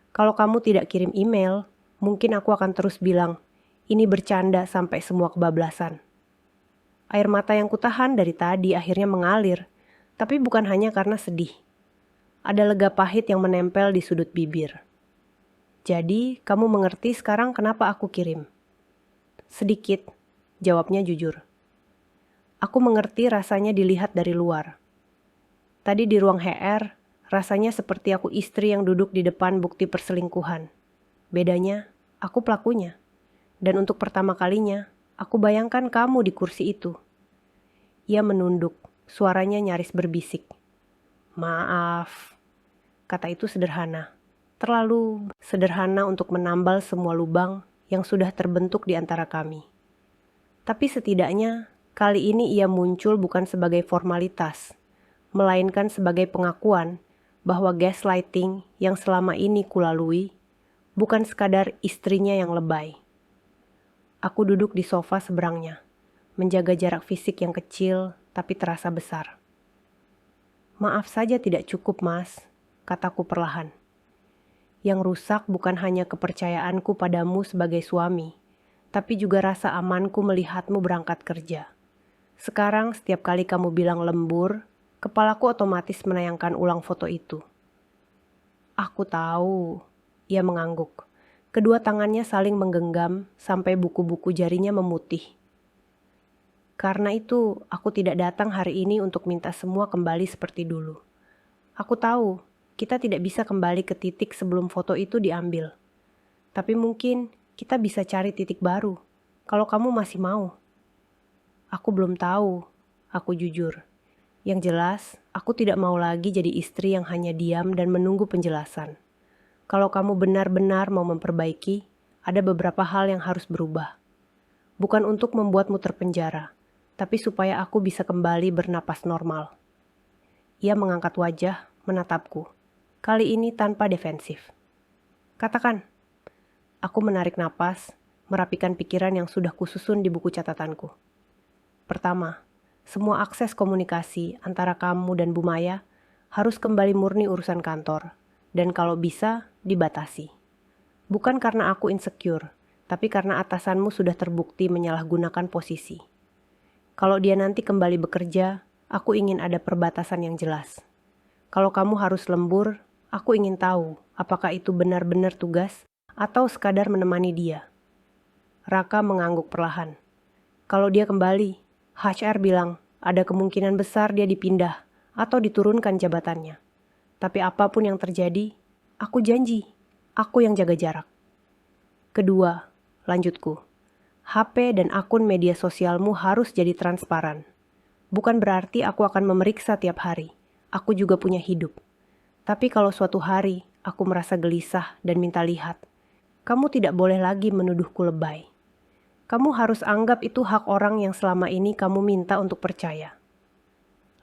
Kalau kamu tidak kirim email, mungkin aku akan terus bilang, ini bercanda sampai semua kebablasan. Air mata yang kutahan dari tadi akhirnya mengalir, tapi bukan hanya karena sedih. Ada lega pahit yang menempel di sudut bibir. Jadi, kamu mengerti sekarang kenapa aku kirim? Sedikit, jawabnya jujur. Aku mengerti rasanya dilihat dari luar. Tadi di ruang HR, rasanya seperti aku istri yang duduk di depan bukti perselingkuhan. Bedanya, aku pelakunya. Dan untuk pertama kalinya, aku bayangkan kamu di kursi itu. Ia menunduk, suaranya nyaris berbisik. Maaf, kata itu sederhana. Terlalu sederhana untuk menambal semua lubang yang sudah terbentuk di antara kami. Tapi setidaknya, kali ini ia muncul bukan sebagai formalitas, melainkan sebagai pengakuan bahwa gaslighting yang selama ini kulalui bukan sekadar istrinya yang lebay. Aku duduk di sofa seberangnya, menjaga jarak fisik yang kecil tapi terasa besar. Maaf saja tidak cukup, Mas, kataku perlahan. Yang rusak bukan hanya kepercayaanku padamu sebagai suami, tapi juga rasa amanku melihatmu berangkat kerja. Sekarang setiap kali kamu bilang lembur, kepalaku otomatis menayangkan ulang foto itu. Aku tahu, ia mengangguk. Kedua tangannya saling menggenggam sampai buku-buku jarinya memutih. Karena itu, aku tidak datang hari ini untuk minta semua kembali seperti dulu. Aku tahu, Kita tidak bisa kembali ke titik sebelum foto itu diambil. Tapi mungkin kita bisa cari titik baru, kalau kamu masih mau. Aku belum tahu, aku jujur. Yang jelas, aku tidak mau lagi jadi istri yang hanya diam dan menunggu penjelasan. Kalau kamu benar-benar mau memperbaiki, ada beberapa hal yang harus berubah. Bukan untuk membuatmu terpenjara, tapi supaya aku bisa kembali bernapas normal. Ia mengangkat wajah, menatapku. Kali ini tanpa defensif. Katakan. Aku menarik napas, merapikan pikiran yang sudah kususun di buku catatanku. Pertama, semua akses komunikasi antara kamu dan Bu Maya harus kembali murni urusan kantor, dan kalau bisa, dibatasi. Bukan karena aku insecure, tapi karena atasanmu sudah terbukti menyalahgunakan posisi. Kalau dia nanti kembali bekerja, aku ingin ada perbatasan yang jelas. Kalau kamu harus lembur, aku ingin tahu apakah itu benar-benar tugas atau sekadar menemani dia. Raka mengangguk perlahan. Kalau dia kembali, HR bilang ada kemungkinan besar dia dipindah atau diturunkan jabatannya. Tapi apapun yang terjadi, aku janji, aku yang jaga jarak. Kedua, lanjutku. HP dan akun media sosialmu harus jadi transparan. Bukan berarti aku akan memeriksa tiap hari. Aku juga punya hidup. Tapi kalau suatu hari aku merasa gelisah dan minta lihat, kamu tidak boleh lagi menuduhku lebay. Kamu harus anggap itu hak orang yang selama ini kamu minta untuk percaya.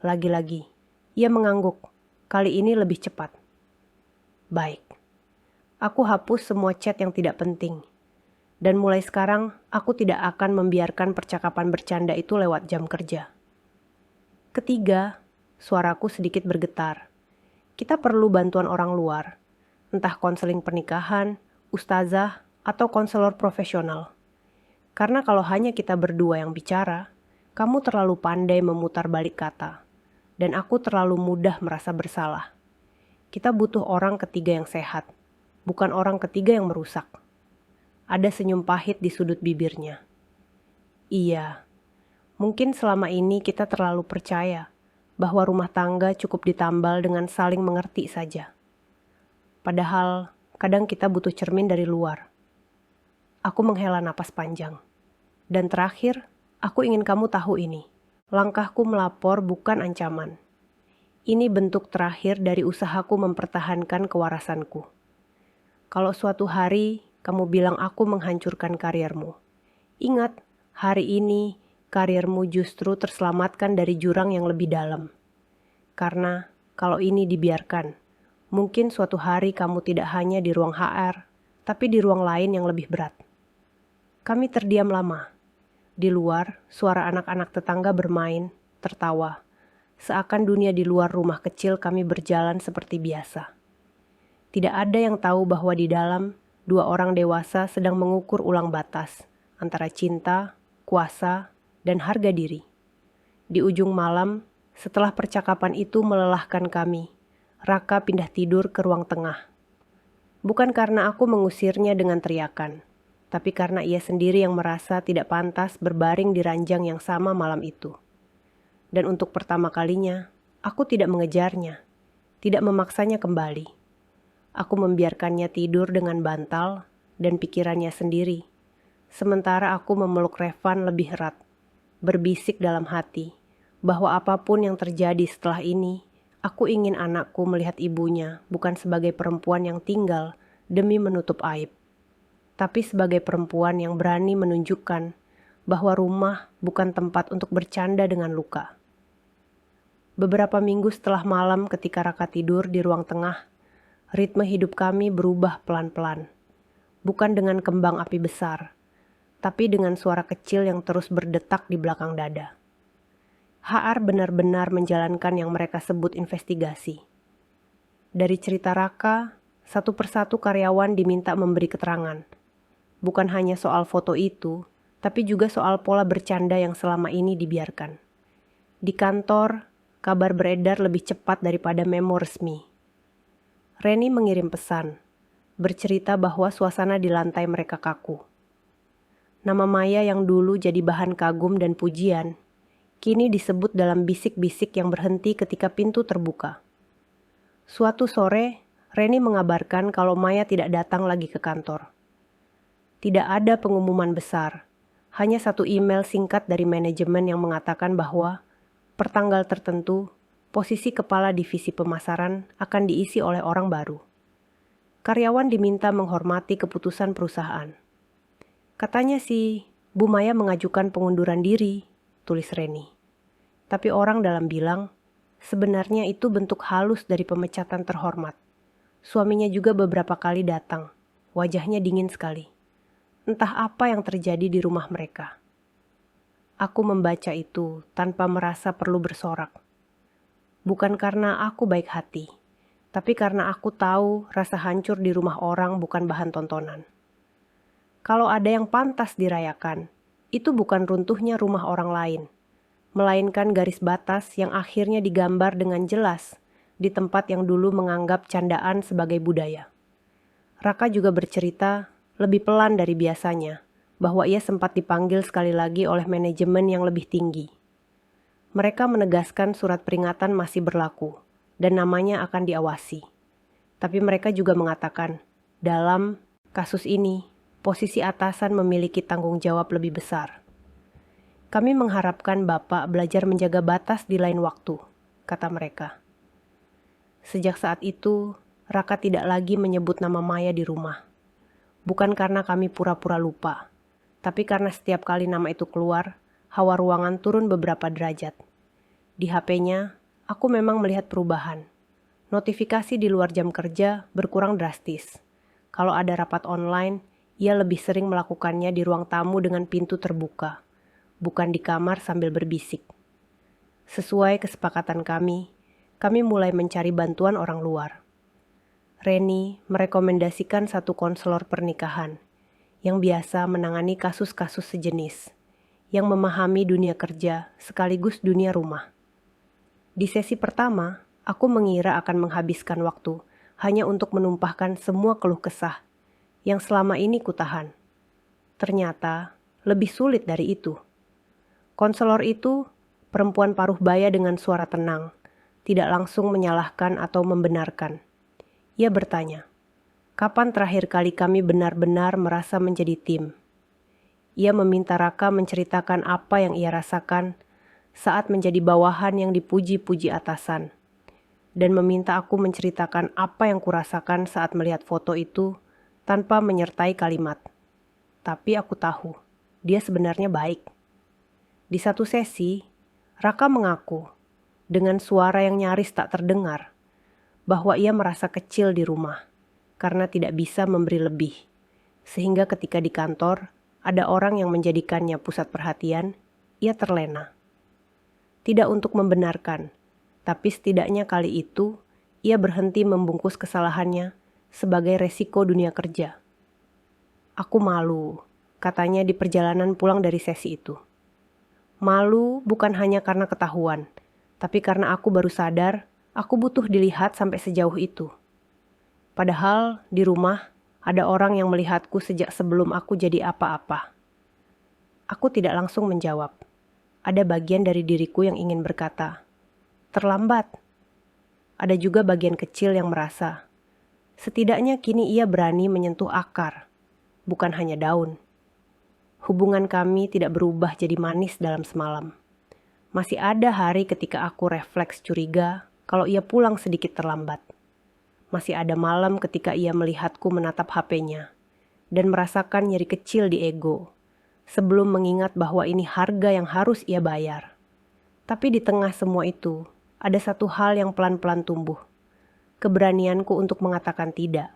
Lagi-lagi, ia mengangguk. Kali ini lebih cepat. Baik. Aku hapus semua chat yang tidak penting. Dan mulai sekarang, aku tidak akan membiarkan percakapan bercanda itu lewat jam kerja. Ketiga, suaraku sedikit bergetar. Kita perlu bantuan orang luar, entah konseling pernikahan, ustazah, atau konselor profesional. Karena kalau hanya kita berdua yang bicara, kamu terlalu pandai memutar balik kata, dan aku terlalu mudah merasa bersalah. Kita butuh orang ketiga yang sehat, bukan orang ketiga yang merusak. Ada senyum pahit di sudut bibirnya. Iya, mungkin selama ini kita terlalu percaya bahwa rumah tangga cukup ditambal dengan saling mengerti saja. Padahal, kadang kita butuh cermin dari luar. Aku menghela napas panjang. Dan terakhir, aku ingin kamu tahu ini. Langkahku melapor bukan ancaman. Ini bentuk terakhir dari usahaku mempertahankan kewarasanku. Kalau suatu hari kamu bilang aku menghancurkan karirmu, ingat, hari ini karirmu justru terselamatkan dari jurang yang lebih dalam. Karena kalau ini dibiarkan, mungkin suatu hari kamu tidak hanya di ruang HR, tapi di ruang lain yang lebih berat. Kami terdiam lama. Di luar, suara anak-anak tetangga bermain, tertawa. Seakan dunia di luar rumah kecil kami berjalan seperti biasa. Tidak ada yang tahu bahwa di dalam, dua orang dewasa sedang mengukur ulang batas antara cinta, kuasa, dan harga diri. Di ujung malam, setelah percakapan itu melelahkan kami, Raka pindah tidur ke ruang tengah. Bukan karena aku mengusirnya dengan teriakan, tapi karena ia sendiri yang merasa tidak pantas berbaring di ranjang yang sama malam itu. Dan untuk pertama kalinya, aku tidak mengejarnya, tidak memaksanya kembali. Aku membiarkannya tidur dengan bantal dan pikirannya sendiri. Sementara aku memeluk Revan lebih erat, berbisik dalam hati bahwa apapun yang terjadi setelah ini, aku ingin anakku melihat ibunya bukan sebagai perempuan yang tinggal demi menutup aib, tapi sebagai perempuan yang berani menunjukkan bahwa rumah bukan tempat untuk bercanda dengan luka. Beberapa minggu setelah malam ketika Raka tidur di ruang tengah, ritme hidup kami berubah pelan-pelan. Bukan dengan kembang api besar, tapi dengan suara kecil yang terus berdetak di belakang dada. HR benar-benar menjalankan yang mereka sebut investigasi. Dari cerita Raka, satu persatu karyawan diminta memberi keterangan. Bukan hanya soal foto itu, tapi juga soal pola bercanda yang selama ini dibiarkan. Di kantor, kabar beredar lebih cepat daripada memo resmi. Reni mengirim pesan, bercerita bahwa suasana di lantai mereka kaku. Nama Maya yang dulu jadi bahan kagum dan pujian, kini disebut dalam bisik-bisik yang berhenti ketika pintu terbuka. Suatu sore, Reni mengabarkan kalau Maya tidak datang lagi ke kantor. Tidak ada pengumuman besar, hanya satu email singkat dari manajemen yang mengatakan bahwa pertanggal tertentu, posisi kepala divisi pemasaran akan diisi oleh orang baru. Karyawan diminta menghormati keputusan perusahaan. Katanya sih, Bu Maya mengajukan pengunduran diri, tulis Reni. Tapi orang dalam bilang, sebenarnya itu bentuk halus dari pemecatan terhormat. Suaminya juga beberapa kali datang, wajahnya dingin sekali. Entah apa yang terjadi di rumah mereka. Aku membaca itu tanpa merasa perlu bersorak. Bukan karena aku baik hati, tapi karena aku tahu rasa hancur di rumah orang bukan bahan tontonan. Kalau ada yang pantas dirayakan, itu bukan runtuhnya rumah orang lain, melainkan garis batas yang akhirnya digambar dengan jelas di tempat yang dulu menganggap candaan sebagai budaya. Raka juga bercerita lebih pelan dari biasanya, bahwa ia sempat dipanggil sekali lagi oleh manajemen yang lebih tinggi. Mereka menegaskan surat peringatan masih berlaku, dan namanya akan diawasi. Tapi mereka juga mengatakan, dalam kasus ini, posisi atasan memiliki tanggung jawab lebih besar. Kami mengharapkan Bapak belajar menjaga batas di lain waktu, kata mereka. Sejak saat itu, Raka tidak lagi menyebut nama Maya di rumah. Bukan karena kami pura-pura lupa, tapi karena setiap kali nama itu keluar, hawa ruangan turun beberapa derajat. Di HP-nya, aku memang melihat perubahan. Notifikasi di luar jam kerja berkurang drastis. Kalau ada rapat online, ia lebih sering melakukannya di ruang tamu dengan pintu terbuka, bukan di kamar sambil berbisik. Sesuai kesepakatan kami mulai mencari bantuan orang luar. Reni merekomendasikan satu konselor pernikahan yang biasa menangani kasus-kasus sejenis, yang memahami dunia kerja sekaligus dunia rumah. Di sesi pertama, aku mengira akan menghabiskan waktu hanya untuk menumpahkan semua keluh kesah yang selama ini kutahan. Ternyata lebih sulit dari itu. Konselor itu perempuan paruh baya dengan suara tenang, tidak langsung menyalahkan atau membenarkan. Ia bertanya, kapan terakhir kali kami benar-benar merasa menjadi tim? Ia meminta Raka menceritakan apa yang ia rasakan saat menjadi bawahan yang dipuji-puji atasan, dan meminta aku menceritakan apa yang kurasakan saat melihat foto itu tanpa menyertai kalimat. Tapi aku tahu, dia sebenarnya baik. Di satu sesi, Raka mengaku, dengan suara yang nyaris tak terdengar, bahwa ia merasa kecil di rumah, karena tidak bisa memberi lebih. Sehingga ketika di kantor, ada orang yang menjadikannya pusat perhatian, ia terlena. Tidak untuk membenarkan, tapi setidaknya kali itu, ia berhenti membungkus kesalahannya sebagai resiko dunia kerja. Aku malu, katanya di perjalanan pulang dari sesi itu. Malu bukan hanya karena ketahuan, tapi karena aku baru sadar aku butuh dilihat sampai sejauh itu. Padahal di rumah ada orang yang melihatku sejak sebelum aku jadi apa-apa. Aku tidak langsung menjawab. Ada bagian dari diriku yang ingin berkata, terlambat. Ada juga bagian kecil yang merasa, setidaknya kini ia berani menyentuh akar, bukan hanya daun. Hubungan kami tidak berubah jadi manis dalam semalam. Masih ada hari ketika aku refleks curiga kalau ia pulang sedikit terlambat. Masih ada malam ketika ia melihatku menatap HP-nya dan merasakan nyeri kecil di ego, sebelum mengingat bahwa ini harga yang harus ia bayar. Tapi di tengah semua itu, ada satu hal yang pelan-pelan tumbuh. Keberanianku untuk mengatakan tidak.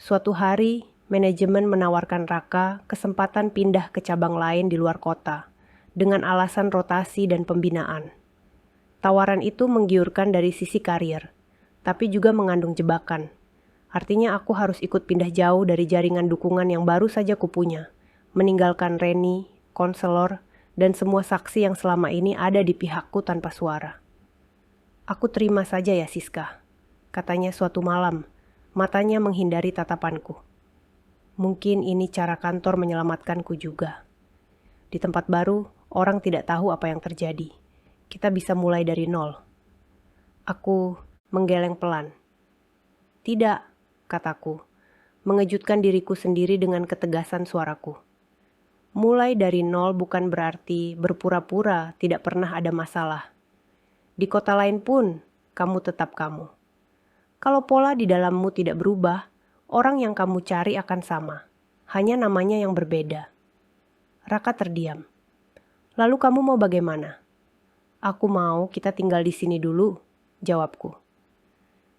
Suatu hari, manajemen menawarkan Raka kesempatan pindah ke cabang lain di luar kota, dengan alasan rotasi dan pembinaan. Tawaran itu menggiurkan dari sisi karir, tapi juga mengandung jebakan. Artinya aku harus ikut pindah jauh dari jaringan dukungan yang baru saja kupunya, meninggalkan Reni, konselor, dan semua saksi yang selama ini ada di pihakku tanpa suara. Aku terima saja ya Siska, katanya suatu malam, matanya menghindari tatapanku. Mungkin ini cara kantor menyelamatkanku juga. Di tempat baru, orang tidak tahu apa yang terjadi. Kita bisa mulai dari nol. Aku menggeleng pelan. Tidak, kataku, mengejutkan diriku sendiri dengan ketegasan suaraku. Mulai dari nol bukan berarti berpura-pura tidak pernah ada masalah. Di kota lain pun, kamu tetap kamu. Kalau pola di dalammu tidak berubah, orang yang kamu cari akan sama, hanya namanya yang berbeda. Raka terdiam. Lalu kamu mau bagaimana? Aku mau kita tinggal di sini dulu, jawabku.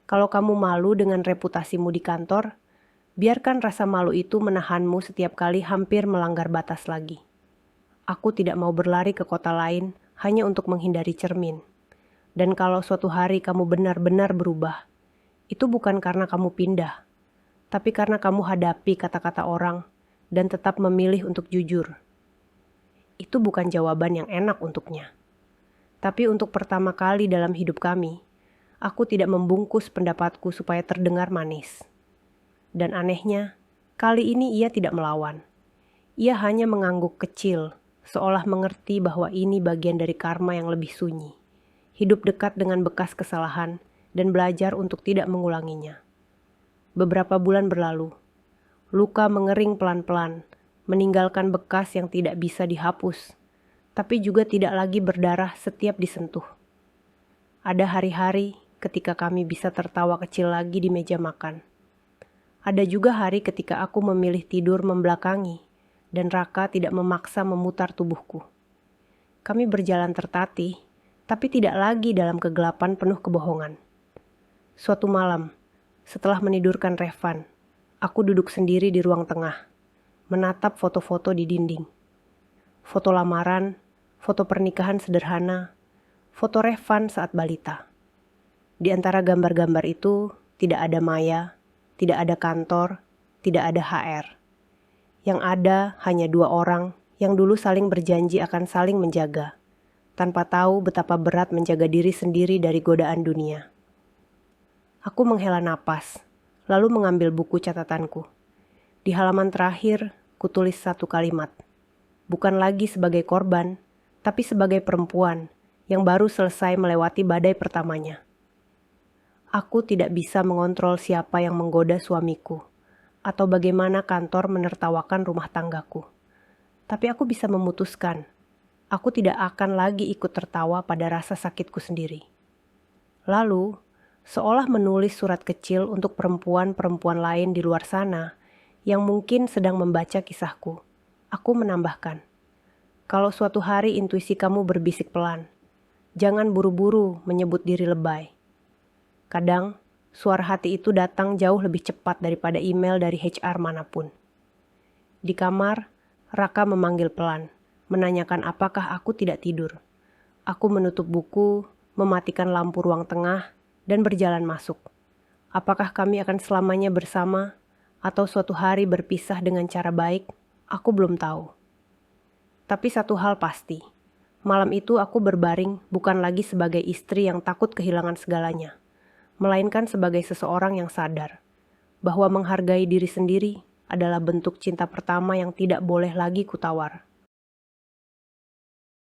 Kalau kamu malu dengan reputasimu di kantor, biarkan rasa malu itu menahanmu setiap kali hampir melanggar batas lagi. Aku tidak mau berlari ke kota lain hanya untuk menghindari cermin. Dan kalau suatu hari kamu benar-benar berubah, itu bukan karena kamu pindah, tapi karena kamu hadapi kata-kata orang dan tetap memilih untuk jujur. Itu bukan jawaban yang enak untuknya. Tapi untuk pertama kali dalam hidup kami, aku tidak membungkus pendapatku supaya terdengar manis. Dan anehnya, kali ini ia tidak melawan. Ia hanya mengangguk kecil, seolah mengerti bahwa ini bagian dari karma yang lebih sunyi. Hidup dekat dengan bekas kesalahan dan belajar untuk tidak mengulanginya. Beberapa bulan berlalu. Luka mengering pelan-pelan, meninggalkan bekas yang tidak bisa dihapus, tapi juga tidak lagi berdarah setiap disentuh. Ada hari-hari ketika kami bisa tertawa kecil lagi di meja makan. Ada juga hari ketika aku memilih tidur membelakangi, dan Raka tidak memaksa memutar tubuhku. Kami berjalan tertatih, tapi tidak lagi dalam kegelapan penuh kebohongan. Suatu malam, setelah menidurkan Revan, aku duduk sendiri di ruang tengah, menatap foto-foto di dinding. Foto lamaran, foto pernikahan sederhana, foto Revan saat balita. Di antara gambar-gambar itu, tidak ada Maya, tidak ada kantor, tidak ada HR. Yang ada hanya dua orang yang dulu saling berjanji akan saling menjaga, tanpa tahu betapa berat menjaga diri sendiri dari godaan dunia. Aku menghela napas, lalu mengambil buku catatanku. Di halaman terakhir, kutulis satu kalimat. Bukan lagi sebagai korban, tapi sebagai perempuan yang baru selesai melewati badai pertamanya. Aku tidak bisa mengontrol siapa yang menggoda suamiku, atau bagaimana kantor menertawakan rumah tanggaku. Tapi aku bisa memutuskan, aku tidak akan lagi ikut tertawa pada rasa sakitku sendiri. Lalu, seolah menulis surat kecil untuk perempuan-perempuan lain di luar sana yang mungkin sedang membaca kisahku, aku menambahkan, kalau suatu hari intuisi kamu berbisik pelan, jangan buru-buru menyebut diri lebay. Kadang, suara hati itu datang jauh lebih cepat daripada email dari HR manapun. Di kamar, Raka memanggil pelan, menanyakan apakah aku tidak tidur. Aku menutup buku, mematikan lampu ruang tengah, dan berjalan masuk. Apakah kami akan selamanya bersama, atau suatu hari berpisah dengan cara baik, aku belum tahu. Tapi satu hal pasti, malam itu aku berbaring bukan lagi sebagai istri yang takut kehilangan segalanya, melainkan sebagai seseorang yang sadar bahwa menghargai diri sendiri adalah bentuk cinta pertama yang tidak boleh lagi kutawar.